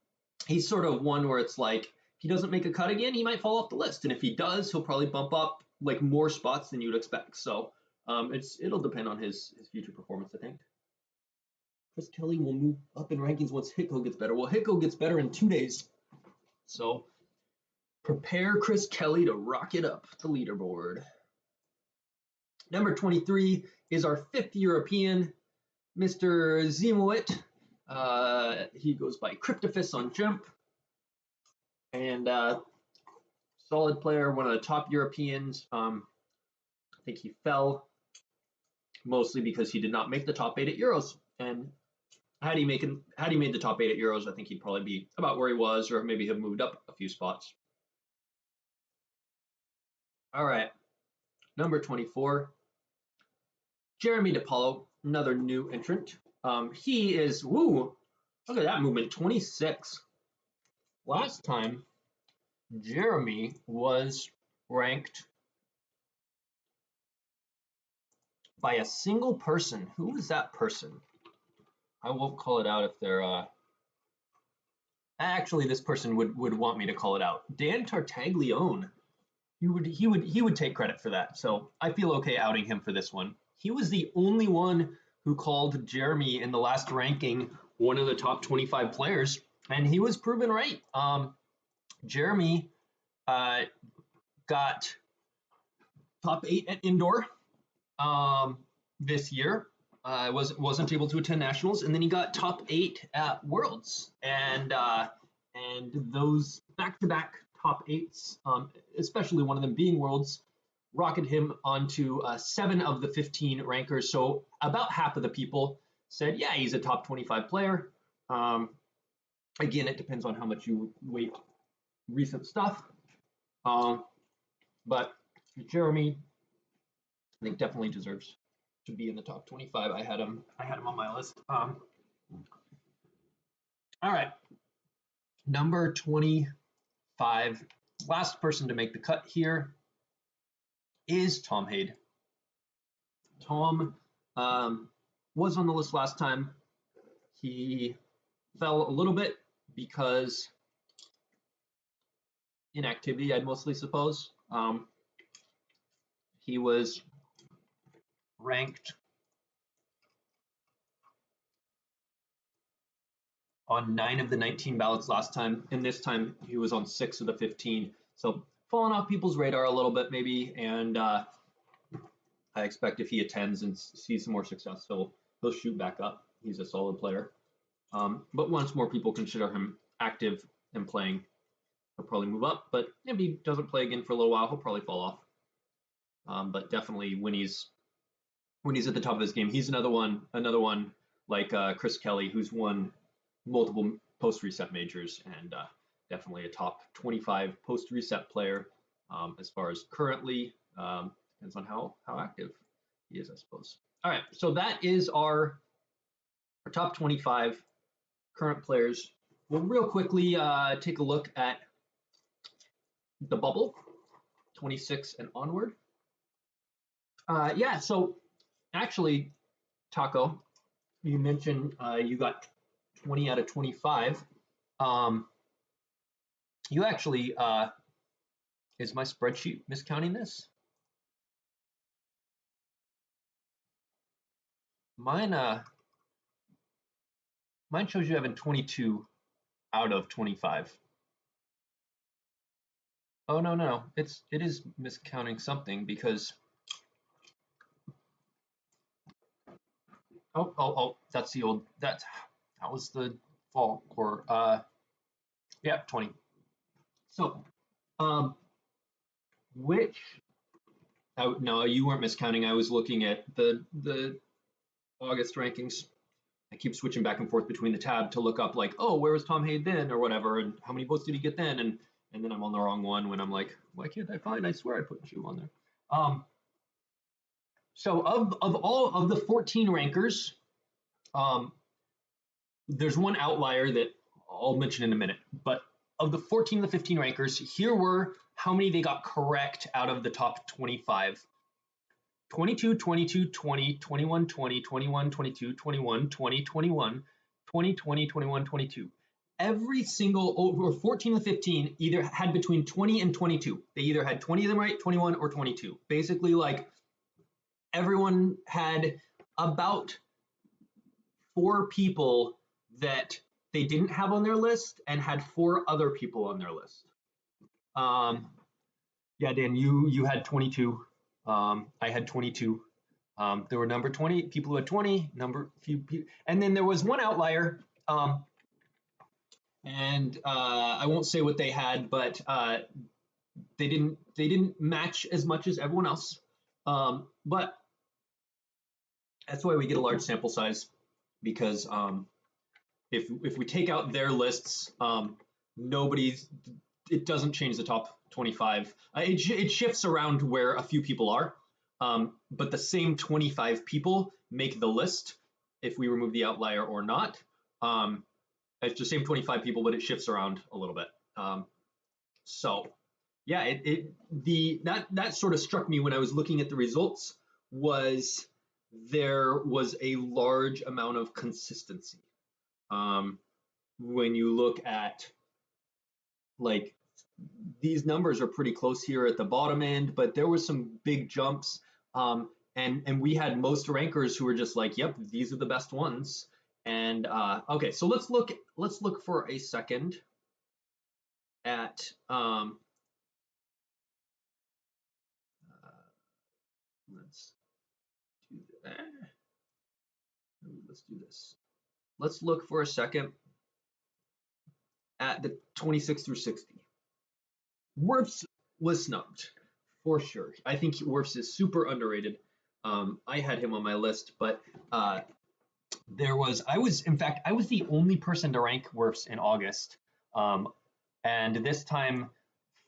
he's sort of one where it's like, if he doesn't make a cut again, he might fall off the list, and if he does, he'll probably bump up like more spots than you'd expect. So it'll depend on his future performance, I think. Chris Kelly will move up in rankings once Hitko gets better. Well, Hitko gets better in 2 days, so prepare Chris Kelly to rock it up the leaderboard. Number 23 is our 5th European, Mr. Zimowit. He goes by Cryptophis on Jump, and solid player, one of the top Europeans. I think he fell mostly because he did not make the top 8 at Euros, and had he made the top 8 at Euros, I think he'd probably be about where he was, or maybe have moved up a few spots. All right, number 24, Jeremy DePaulo, another new entrant. He is, look at that movement, 26. Last time, Jeremy was ranked by a single person. Who was that person? I won't call it out if they're actually, this person would want me to call it out. Dan Tartaglione. He would take credit for that. So I feel okay outing him for this one. He was the only one who called Jeremy in the last ranking one of the top 25 players, and he was proven right. Jeremy got top 8 at indoor this year. Wasn't able to attend nationals, and then he got top 8 at Worlds, and those back-to-back top 8s, especially one of them being Worlds, rocketed him onto 7 of the 15 rankers. So about half of the people said, yeah, he's a top 25 player. Again, it depends on how much you weight recent stuff, but Jeremy, I think, definitely deserves to be in the top 25. I had him on my list. All right, number 25, last person to make the cut here is Tom Hade. Tom was on the list last time. He fell a little bit because inactivity, I'd mostly suppose. He was ranked on 9 of the 19 ballots last time, and this time he was on 6 of the 15. So fallen off people's radar a little bit maybe, and I expect if he attends and sees some more success, he'll shoot back up. He's a solid player. But once more people consider him active and playing, he'll probably move up. But if he doesn't play again for a little while, he'll probably fall off. But definitely when he's at the top of his game, he's another one like Chris Kelly, who's won multiple post reset majors and definitely a top 25 post reset player as far as currently. Depends on how active he is, I suppose. All right, so that is our top 25 current players. We'll real quickly take a look at the bubble, 26 and onward. Yeah, so actually, Taco, you mentioned you got 20 out of 25. You actually, is my spreadsheet miscounting this? Mine shows you having 22 out of 25. Oh no, it is miscounting something because oh that's the old that was the fall core. Yeah, 20. So which no, you weren't miscounting. I was looking at the August rankings. I keep switching back and forth between the tab to look up like, oh, where was Tom Haid then or whatever, and how many votes did he get then, and then I'm on the wrong one when I'm like, why can't I find? I swear I put you on there. So of all of the 14 rankers, there's one outlier that I'll mention in a minute, but of the 14 to 15 rankers, here were how many they got correct out of the top 25. 22, 22, 20, 21, 20, 21, 22, 21, 20, 21, 20, 20, 21, 22. Every single over 14 to 15 either had between 20 and 22. They either had 20 of them right, 21 or 22. Basically, like everyone had about 4 people that they didn't have on their list and had 4 other people on their list. Yeah, Dan, you had 22. I had 22. There were number 20 people who had 20, few people, and then there was one outlier. And I won't say what they had, but they didn't match as much as everyone else. But that's why we get a large sample size, because if we take out their lists, it doesn't change the top 25. It shifts around where a few people are, but the same 25 people make the list if we remove the outlier or not. It's the same 25 people, but it shifts around a little bit. So yeah, that sort of struck me when I was looking at the results, was there was a large amount of consistency. When you look at, like, these numbers are pretty close here at the bottom end, but there was some big jumps. And we had most rankers who were just like, yep, these are the best ones. And okay, so let's look for a second at let's do that. Let's do this. Let's look for a second at the 26 through 60. Werfs was snubbed for sure. I think Werfs is super underrated. I had him on my list, but I was the only person to rank Werfs in August. And this time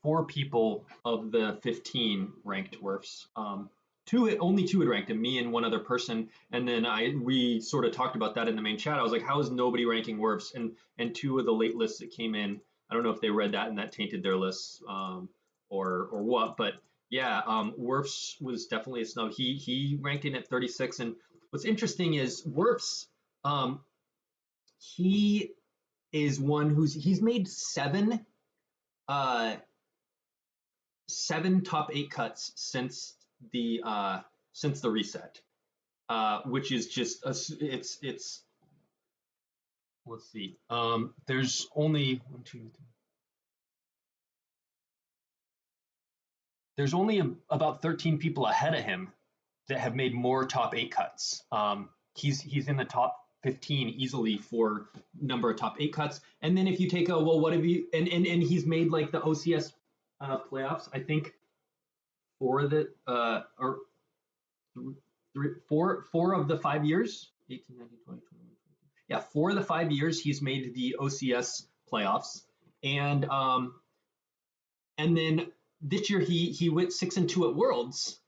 4 people of the 15 ranked Werfs. Only 2 had ranked him, me and one other person. And then we sort of talked about that in the main chat. I was like, how is nobody ranking Werfs? And 2 of the late lists that came in, I don't know if they read that and that tainted their lists or what, but yeah, Werfs was definitely a snub. He ranked in at 36. And what's interesting is Werfs, he is one he's made 7 top 8 cuts since the reset, which is just it's let's see. There's only 1, 2, 3. there's only about 13 people ahead of him that have made more top 8 cuts. He's in the top 15 easily for number of top 8 cuts. And then if you take what have you, and he's made like the OCS playoffs, I think, for the or four of the 5 years, 18, 19, 20, 21, 22. Yeah, 4 of the 5 years he's made the OCS playoffs, and then this year he went 6-2 at Worlds.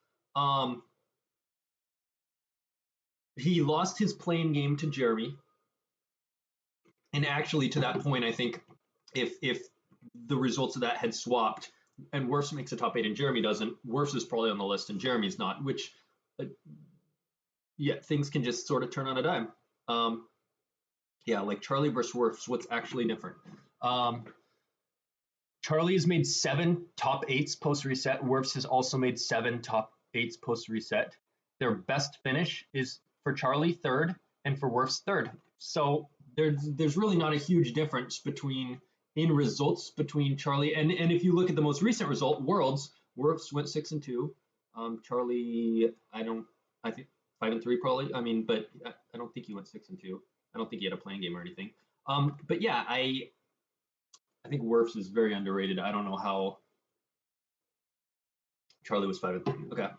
He lost his playing game to Jeremy, and actually to that point, I think if the results of that had swapped and Wirfs makes a top 8 and Jeremy doesn't, Wirfs is probably on the list and Jeremy's not, which yeah, things can just sort of turn on a dime. Yeah, like Charlie versus Wirfs, what's actually different? Charlie has made 7 top 8s post reset. Wirfs has also made 7 top 8s post reset. Their best finish is for Charlie 3rd and for Wirfs 3rd. So there's really not a huge difference in results between Charlie and if you look at the most recent result, Worlds, Wirfs went 6-2. Charlie, I think 5-3 probably. I mean, but I don't think he went 6-2. I don't think he had a playing game or anything. But yeah, I think Wirfs is very underrated. I don't know how Charlie was 5-3. Okay.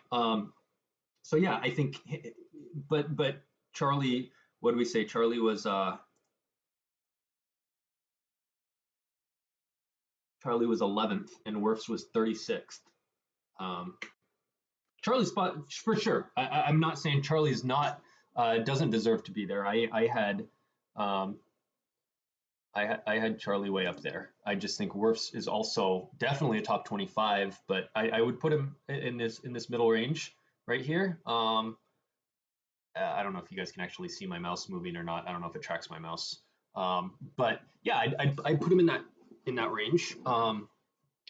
So yeah, I think, but Charlie, what do we say? Charlie was 11th and Wirfs was 36th. Charlie's spot for sure. I'm not saying Charlie's not doesn't deserve to be there. I had Charlie way up there. I just think Wirfs is also definitely a top 25, but I would put him in this middle range right here. I don't know if you guys can actually see my mouse moving or not. I don't know if it tracks my mouse. But yeah, I'd put him in that range,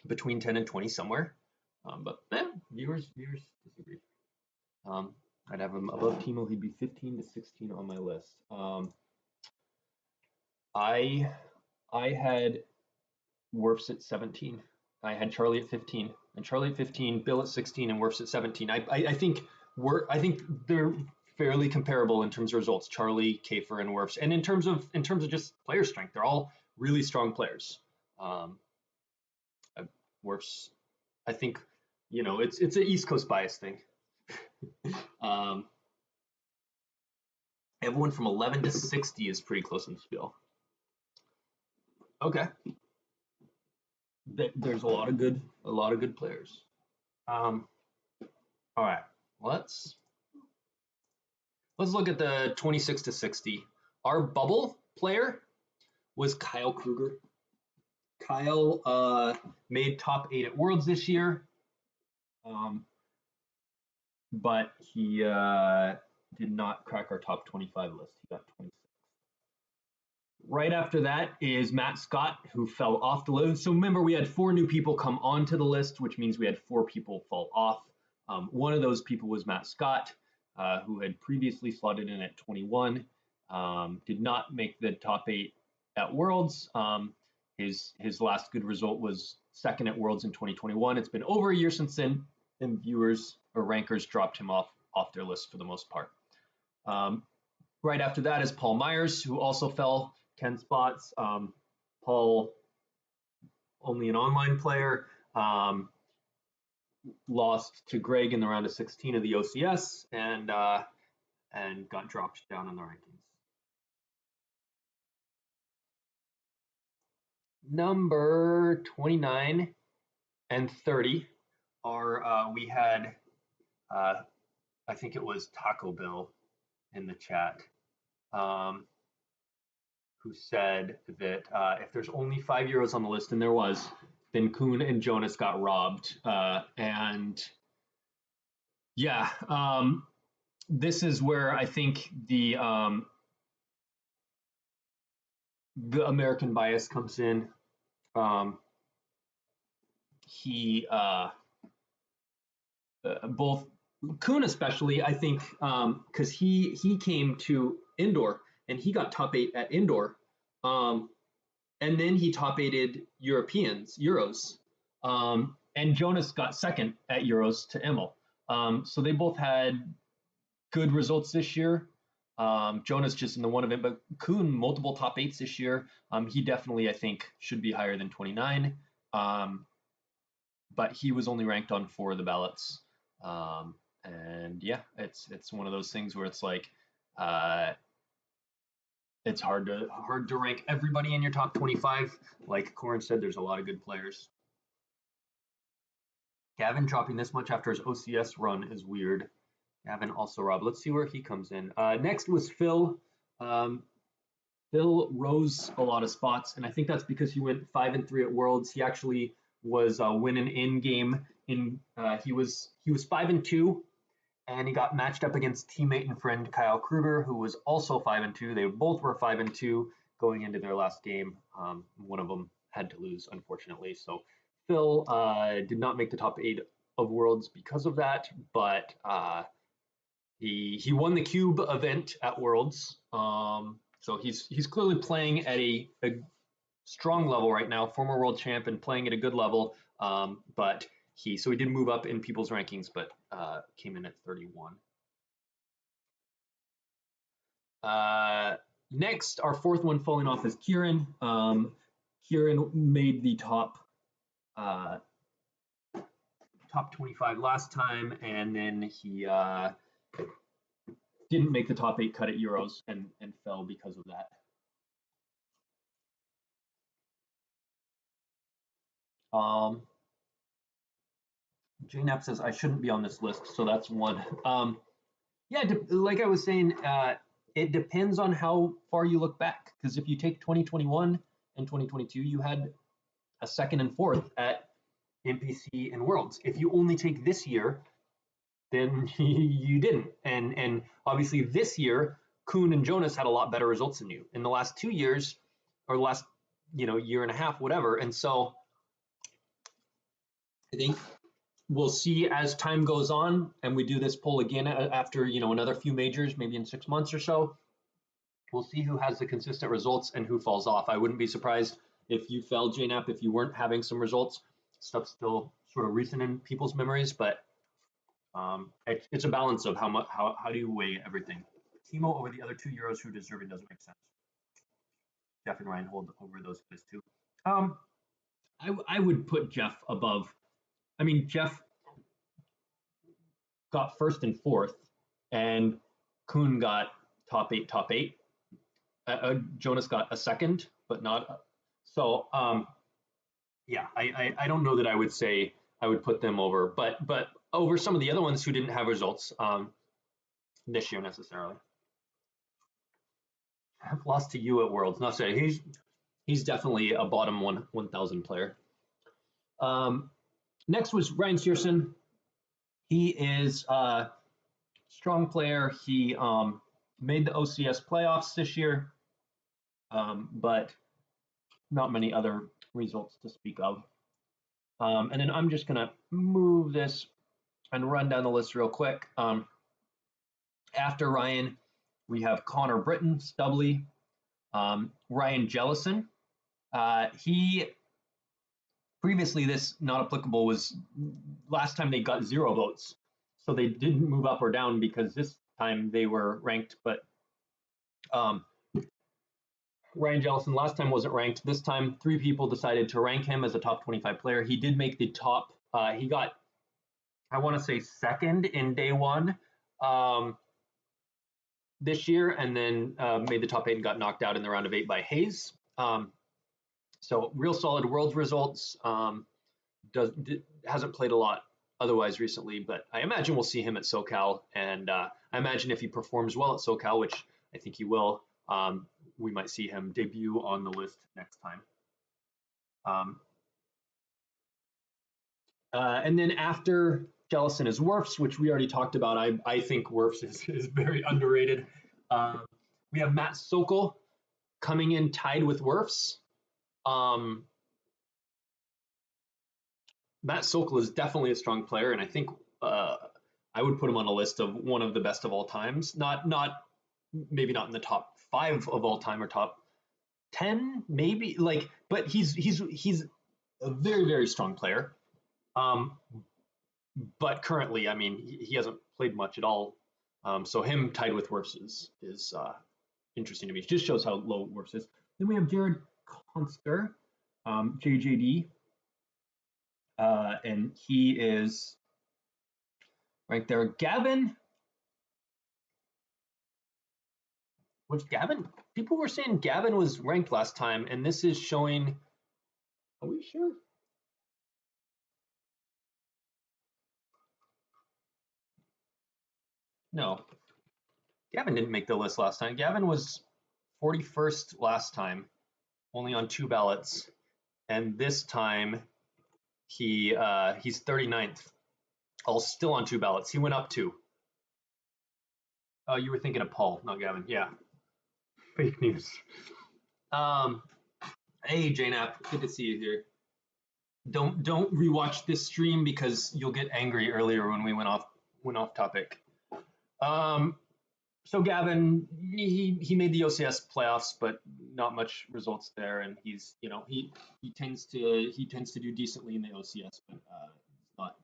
between 10 and 20 somewhere. But viewers disagree. I'd have him above Timo. He'd be 15 to 16 on my list. I had Wirfs at 17. I had Charlie at 15, and Charlie at 15, Bill at 16, and Wirfs at 17. I think they're fairly comparable in terms of results. Charlie, Kafer, and Wirfs, and in terms of just player strength, they're all really strong players. Wirfs, I think, it's an East Coast bias thing. Everyone from 11 to 60 is pretty close in skill. Okay. There's a lot of good players. All right, let's look at the 26 to 60. Our bubble player was Kyle Kruger. Kyle made top 8 at Worlds this year, but he did not crack our top 25 list. He got 26. Right after that is Matt Scott, who fell off the list. So remember, we had 4 new people come onto the list, which means we had 4 people fall off. One of those people was Matt Scott, who had previously slotted in at 21, did not make the top 8 at Worlds. His last good result was 2nd at Worlds in 2021. It's been over a year since then, and viewers or rankers dropped him off their list for the most part. Right after that is Paul Myers, who also fell 10 spots. Paul, only an online player, lost to Greg in the round of 16 of the OCS and got dropped down in the rankings. Number 29 and 30 are, we had, I think it was Taco Bill in the chat, who said that if there's only 5 euros on the list, and there was, then Kuhn and Jonas got robbed. And yeah, this is where I think the American bias comes in. Both Kuhn especially, I think, because he came to indoor and he got top 8 at indoor, and then he top 8'd Euros. and Jonas got second at Euros to Emil. So they both had good results this year. Jonas just in the one event, but Kuhn multiple top eights this year. He definitely, I think, should be higher than 29. But he was only ranked on 4 of the ballots. And yeah, it's one of those things where it's like it's hard to rank everybody in your top 25. Like Corin said, there's a lot of good players. Gavin dropping this much after his OCS run is weird. Gavin also Rob. Let's see where he comes in. Next was Phil. Phil rose a lot of spots, and I think that's because he went 5-3 at Worlds. He actually was winning in game. He was 5-2, and he got matched up against teammate and friend Kyle Kruger, who was also 5-2. They both were 5-2 going into their last game. One of them had to lose, unfortunately. So Phil did not make the top 8 of Worlds because of that, but he won the Cube event at Worlds. So he's clearly playing at a strong level right now, former world champ and playing at a good level. But he did move up in people's rankings, but came in at 31. Next, our fourth one falling off is Kieran. Kieran made the top 25 last time, and then he didn't make the top 8 cut at Euros and fell because of that. JNAP says I shouldn't be on this list, so that's one. Yeah, like I was saying, it depends on how far you look back. Because if you take 2021 and 2022, you had a 2nd and 4th at NPC and Worlds. If you only take this year, then you didn't. And obviously this year, Kuhn and Jonas had a lot better results than you in the last 2 years, or the last year and a half, whatever. And so I think we'll see as time goes on, and we do this poll again after another few majors, maybe in 6 months or so. We'll see who has the consistent results and who falls off. I wouldn't be surprised if you fell, JNAP, if you weren't having some results. Stuff's still sort of recent in people's memories, but it's a balance of how do you weigh everything. Timo over the other 2 Euros who deserve it doesn't make sense. Jeff and Ryan hold over those guys too. I would put Jeff above. I mean, Jeff got 1st and 4th, and Kuhn got top 8. Jonas got a 2nd, but not. So yeah, I don't know that I would say I would put them over, but over some of the other ones who didn't have results this year necessarily. I've lost to you at Worlds. Not saying he's definitely a bottom 1,000 player. Next was Ryan Searson. He is a strong player. He made the OCS playoffs this year, but not many other results to speak of. And then I'm just going to move this and run down the list real quick. After Ryan, we have Connor Britton, Stubley, Ryan Jellison. He previously, this not applicable was last time they got 0 votes. So they didn't move up or down because this time they were ranked, but Ryan Jellison last time wasn't ranked. This time 3 people decided to rank him as a top 25 player. He did make the top, he got, I want to say 2nd in day 1 this year, and then made the top 8 and got knocked out in the round of 8 by Hayes. So real solid Worlds results. Hasn't played a lot otherwise recently, but I imagine we'll see him at SoCal, and I imagine if he performs well at SoCal, which I think he will, we might see him debut on the list next time. And then after Jellison is Werfs, which we already talked about. I think Werfs is very underrated. We have Matt Sokol coming in tied with Werfs. Matt Sokol is definitely a strong player, and I think I would put him on a list of one of the best of all times. Maybe not in the top 5 of all time or top 10, maybe. But he's a very, very strong player. Um, but currently, I mean, he hasn't played much at all. So him tied with Wirfs is interesting to me. It just shows how low Wirfs is. Then we have Jared Conster, JJD, and he is right there. Gavin, was Gavin? People were saying Gavin was ranked last time, and this is showing. Are we sure? No, Gavin didn't make the list last time. Gavin was 41st last time, only on 2 ballots, and this time he's 39th, all still on 2 ballots. He went up 2. Oh, you were thinking of Paul, not Gavin. Yeah, fake news. Hey JNap, good to see you here. Don't rewatch this stream because you'll get angry earlier when we went off topic. So Gavin, he made the OCS playoffs, but not much results there, and he's he tends to do decently in the OCS, but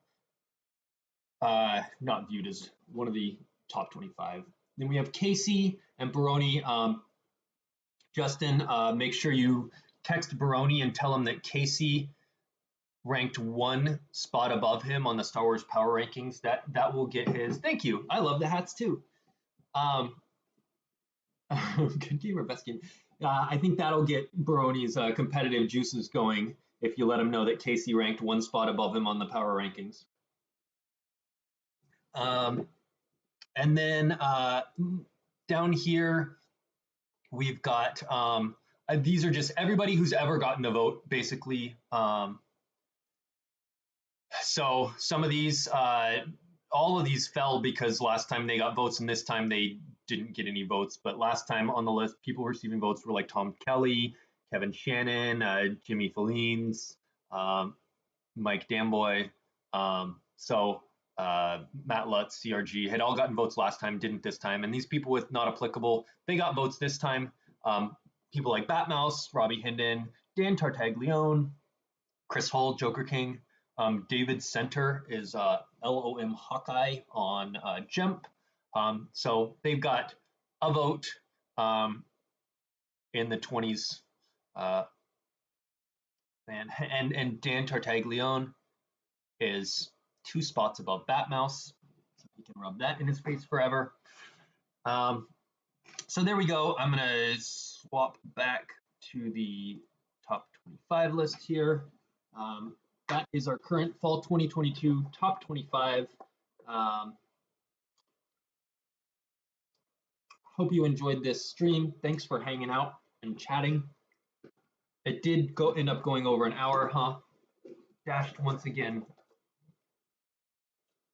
not viewed as one of the top 25. Then we have Casey and Baroni. Justin, make sure you text Baroni and tell him that Casey ranked 1 spot above him on the Star Wars Power Rankings. That will get his. Thank you. I love the hats too. Good game or best game? I think that'll get Baroni's competitive juices going if you let him know that Casey ranked 1 spot above him on the Power Rankings. And then down here, we've got, these are just everybody who's ever gotten a vote, basically. So some of these, all of these fell because last time they got votes and this time they didn't get any votes. But last time on the list, people receiving votes were like Tom Kelly, Kevin Shannon, Jimmy Fellines, Mike Damboy. Matt Lutz, CRG had all gotten votes last time, didn't this time. And these people with not applicable, they got votes this time. People like Batmouse, Robbie Hinden, Dan Tartaglione, Chris Hull, Joker King. David Center is LOM Hawkeye on Jump. So they've got a vote in the 20s. And Dan Tartaglione is 2 spots above Batmouse. So he can rub that in his face forever. So there we go. I'm going to swap back to the top 25 list here. That is our current fall 2022 top 25. Hope you enjoyed this stream. Thanks for hanging out and chatting. It did end up going over an hour, huh? Dashed once again.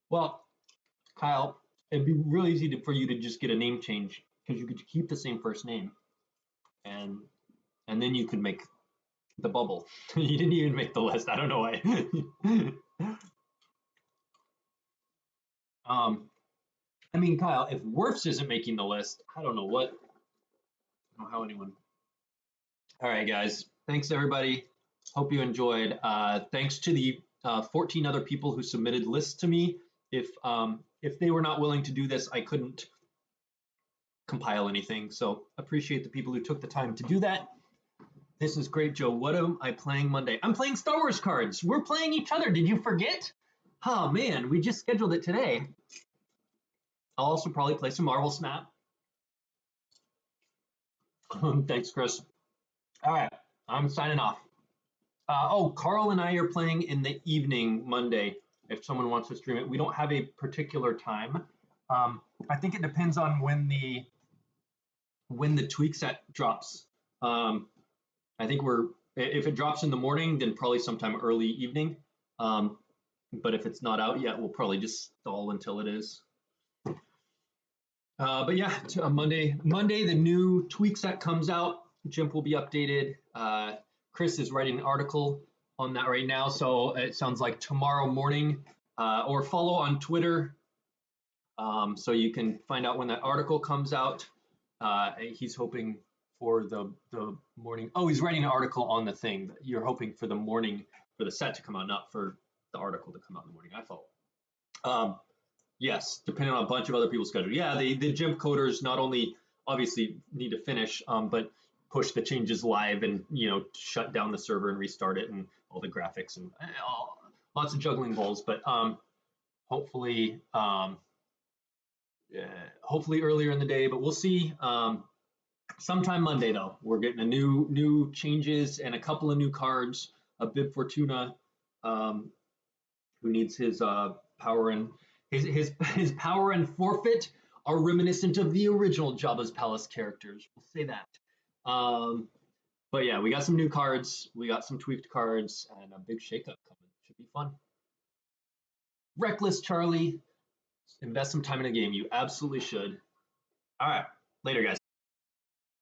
Well, Kyle, it'd be really easy for you to just get a name change because you could keep the same first name, and then you could make the bubble. You didn't even make the list. I don't know why. I mean, Kyle, if Wirfs isn't making the list, I don't know what. I don't know how anyone. All right, guys. Thanks, everybody. Hope you enjoyed. Thanks to the 14 other people who submitted lists to me. If they were not willing to do this, I couldn't compile anything. So appreciate the people who took the time to do that. This is great, Joe. What am I playing Monday? I'm playing Star Wars cards. We're playing each other. Did you forget? Oh, man, we just scheduled it today. I'll also probably play some Marvel Snap. Thanks, Chris. All right, I'm signing off. Carl and I are playing in the evening Monday if someone wants to stream it. We don't have a particular time. I think it depends on when the tweak set drops. I think if it drops in the morning, then probably sometime early evening. But if it's not out yet, we'll probably just stall until it is. But yeah, Monday, the new tweak set comes out. Jimp will be updated. Chris is writing an article on that right now, so it sounds like tomorrow morning, or follow on Twitter, so you can find out when that article comes out. He's hoping for the morning. Oh, he's writing an article on the thing. You're hoping for the morning for the set to come out, not for the article to come out in the morning. I thought. Yes, depending on a bunch of other people's schedule. Yeah, the gem coders not only obviously need to finish, but push the changes live and shut down the server and restart it and all the graphics and lots of juggling balls. But hopefully hopefully earlier in the day. But we'll see. Sometime Monday though, we're getting a new changes and a couple of new cards. A Bib Fortuna, who needs his power and his power and forfeit are reminiscent of the original Jabba's Palace characters. We'll say that. But yeah, we got some new cards, we got some tweaked cards, and a big shakeup coming. Should be fun. Reckless Charlie, invest some time in a game. You absolutely should. All right, later, guys.